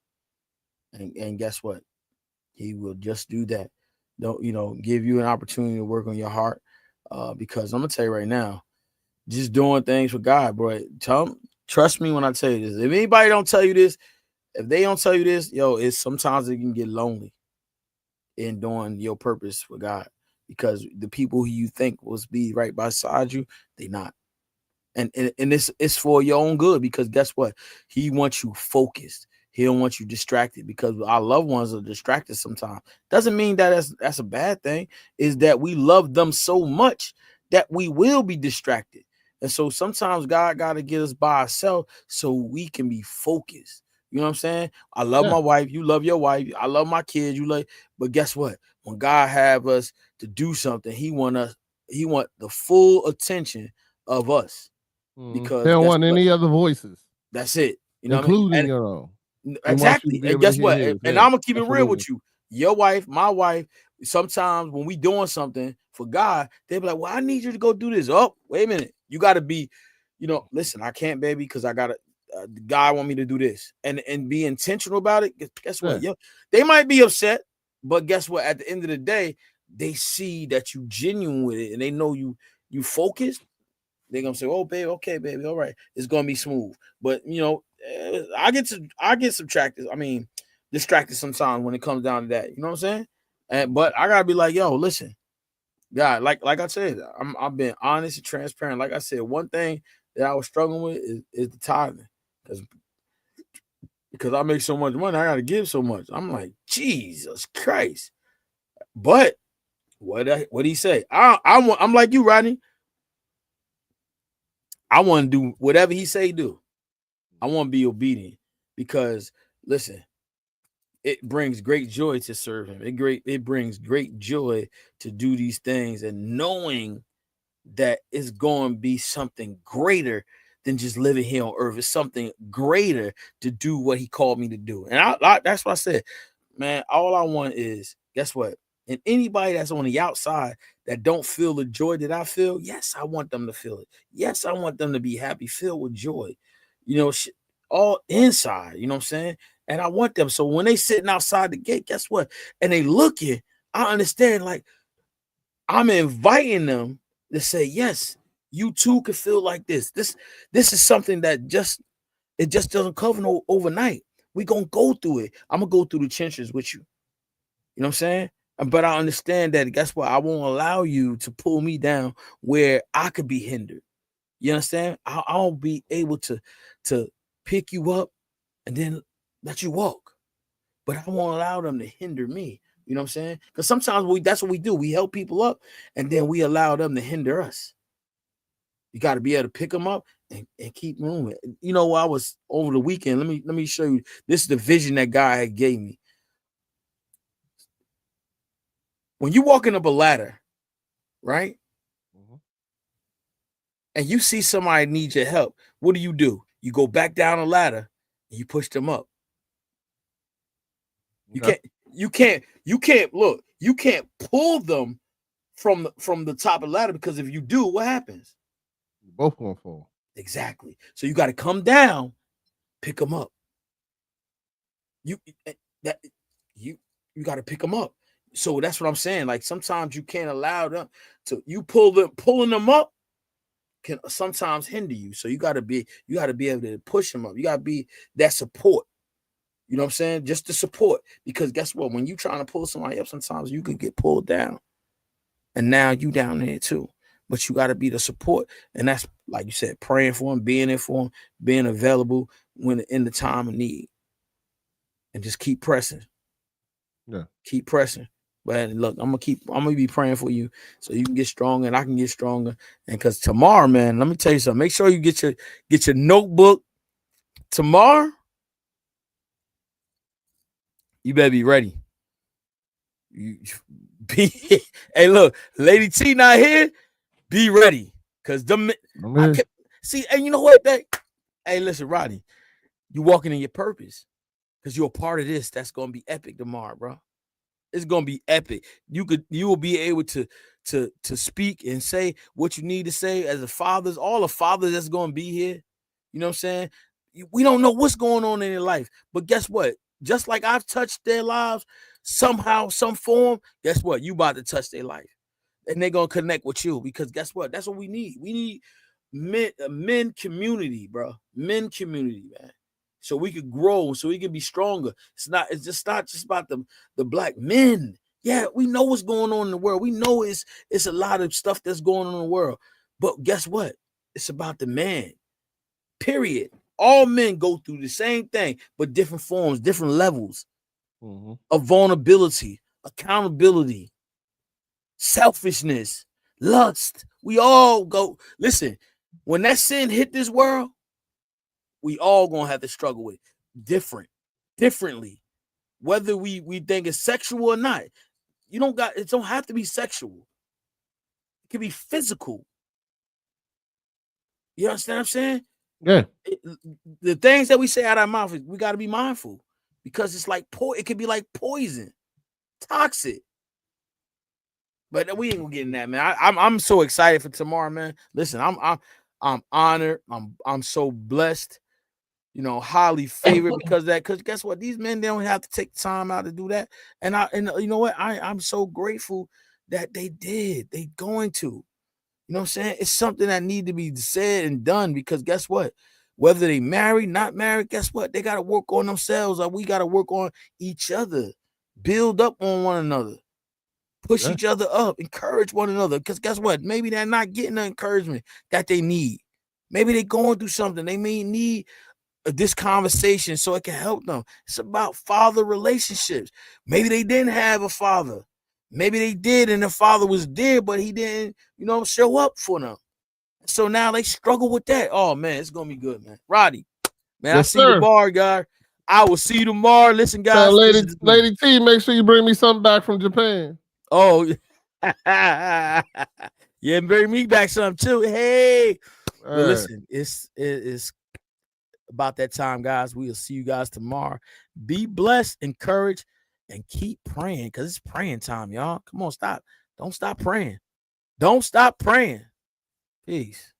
Speaker 1: And guess what? He will just do that. Don't give you an opportunity to work on your heart. Because I'm gonna tell you right now, just doing things for God, bro. Trust me when I tell you this. If anybody don't tell you this, if they don't tell you this, it's sometimes it can get lonely in doing your purpose for God, because the people who you think will be right beside you, they not. And it's for your own good, because guess what? He wants you focused. He don't want you distracted, because our loved ones are distracted sometimes. Doesn't mean that that's a bad thing. Is that we love them so much that we will be distracted. And so sometimes God got to get us by ourselves so we can be focused. You know what I'm saying? I love my wife. You love your wife. I love my kids. You love. But guess what? When God have us to do something, He want the full attention of us. Because
Speaker 2: they don't want any other voices.
Speaker 1: That's it.
Speaker 2: Including your own.
Speaker 1: Exactly. And guess what? And I'm gonna keep it real with you. Your wife, my wife, sometimes when we doing something for God, they be like, well, I need you to go do this. Oh, wait a minute. You got to be, listen, I can't, baby, because I got to, God want me to do this. And be intentional about it. Guess what? They might be upset, but guess what? At the end of the day, they see that you genuine with it, and they know you focused. They're gonna say, "Oh, baby, okay, baby, all right, it's gonna be smooth." But I get distracted sometimes when it comes down to that. You know what I'm saying? But I gotta be like, "Yo, listen, God, like I said, I've been honest and transparent. Like I said, one thing that I was struggling with is the tithing, because I make so much money, I gotta give so much. I'm like, Jesus Christ!" But what he say? I'm like you, Rodney. I want to do whatever he say do. I want to be obedient, because listen, it brings great joy to serve him. It brings great joy to do these things, and knowing that it's going to be something greater than just living here on earth. It's something greater to do what he called me to do. And that's what I said, man. All I want is, guess what? And anybody that's on the outside that don't feel the joy that I feel, yes, I want them to feel it. Yes, I want them to be happy, filled with joy, all inside, you know what I'm saying? And I want them. So when they sitting outside the gate, guess what? And they looking, I understand, like, I'm inviting them to say, yes, you too could feel like this. This is something that it just doesn't cover no overnight. We gonna go through it. I'm gonna go through the trenches with you. You know what I'm saying? But I understand that, guess what? I won't allow you to pull me down where I could be hindered. You understand? I'll be able to pick you up and then let you walk. But I won't allow them to hinder me. You know what I'm saying? Because sometimes that's what we do. We help people up and then we allow them to hinder us. You got to be able to pick them up and keep moving. You know, I was over the weekend. Let me show you. This is the vision that God had gave me. When you walking up a ladder, right? Mm-hmm. And you see somebody need your help, what do? You go back down the ladder and you push them up. You can't look, you can't pull them from the top of the ladder, because if you do, what happens?
Speaker 2: You're both gonna fall.
Speaker 1: Exactly. So you got to come down, pick them up. You got to pick them up. So that's what I'm saying. Like, sometimes you can't allow them to, pulling them up can sometimes hinder you. So you got to be able to push them up. You got to be that support. You know what I'm saying? Just the support. Because guess what? When you trying to pull somebody up, sometimes you could get pulled down. And now you down there too. But you got to be the support. And that's, like you said, praying for them, being there for them, being available when in the time of need. And just keep pressing.
Speaker 2: Yeah.
Speaker 1: Keep pressing. But look, I'm gonna be praying for you so you can get stronger and I can get stronger. And because tomorrow, man, let me tell you something. Make sure you get your notebook tomorrow. You better be ready. Hey, look, Lady T not here. Be ready, because see, and you know what? Hey, listen, Rodney, you walking in your purpose, because you're a part of this. That's gonna be epic tomorrow, bro. It's gonna be epic. You will be able to speak and say what you need to say as a father. All the fathers that's gonna be here. You know what I'm saying? We don't know what's going on in their life, but guess what? Just like I've touched their lives somehow, some form, guess what? You about to touch their life. And they're going to connect with you, because guess what? That's what we need. We need men community, bro. Men community, man. So we could grow, so we can be stronger. It's just not just about the black men. Yeah, we know what's going on in the world. We know it's a lot of stuff that's going on in the world. But guess what? It's about the man. Period. All men go through the same thing, but different forms, different levels of vulnerability, accountability, selfishness, lust. We all go. Listen, when that sin hit this world, we all gonna have to struggle with it differently. Whether we think it's sexual or not. It don't have to be sexual. It can be physical. You understand what I'm saying?
Speaker 2: Yeah.
Speaker 1: The things that we say out of our mouth, we got to be mindful, because it's like it could be like poison, toxic. But we ain't gonna get in that, man. I'm so excited for tomorrow, man. Listen, I'm honored. I'm so blessed. You know, highly favored because guess what? These men, they don't have to take time out to do that. And you know what? I'm so grateful that they did. They going to. You know what I'm saying? It's something that need to be said and done, because guess what? Whether they married, not married, guess what? They got to work on themselves, or we got to work on each other, build up on one another, push each other up, encourage one another. Because guess what? Maybe they're not getting the encouragement that they need. Maybe they're going through something. They may need this conversation so it can help them. It's about father relationships. Maybe they didn't have a father. Maybe they did, and the father was dead, but he didn't, show up for them. So now they struggle with that. Oh, man, it's going to be good, man. Roddy, man, yes, I see you tomorrow, guy. I will see you tomorrow. Listen, guys.
Speaker 2: Lady T, make sure you bring me something back from Japan.
Speaker 1: Oh, yeah, bring me back something, too. Hey. But listen, it's about that time, guys. We'll see you guys tomorrow. Be blessed, encouraged, and keep praying, because it's praying time, y'all. Come on, stop. Don't stop praying. Don't stop praying. Peace.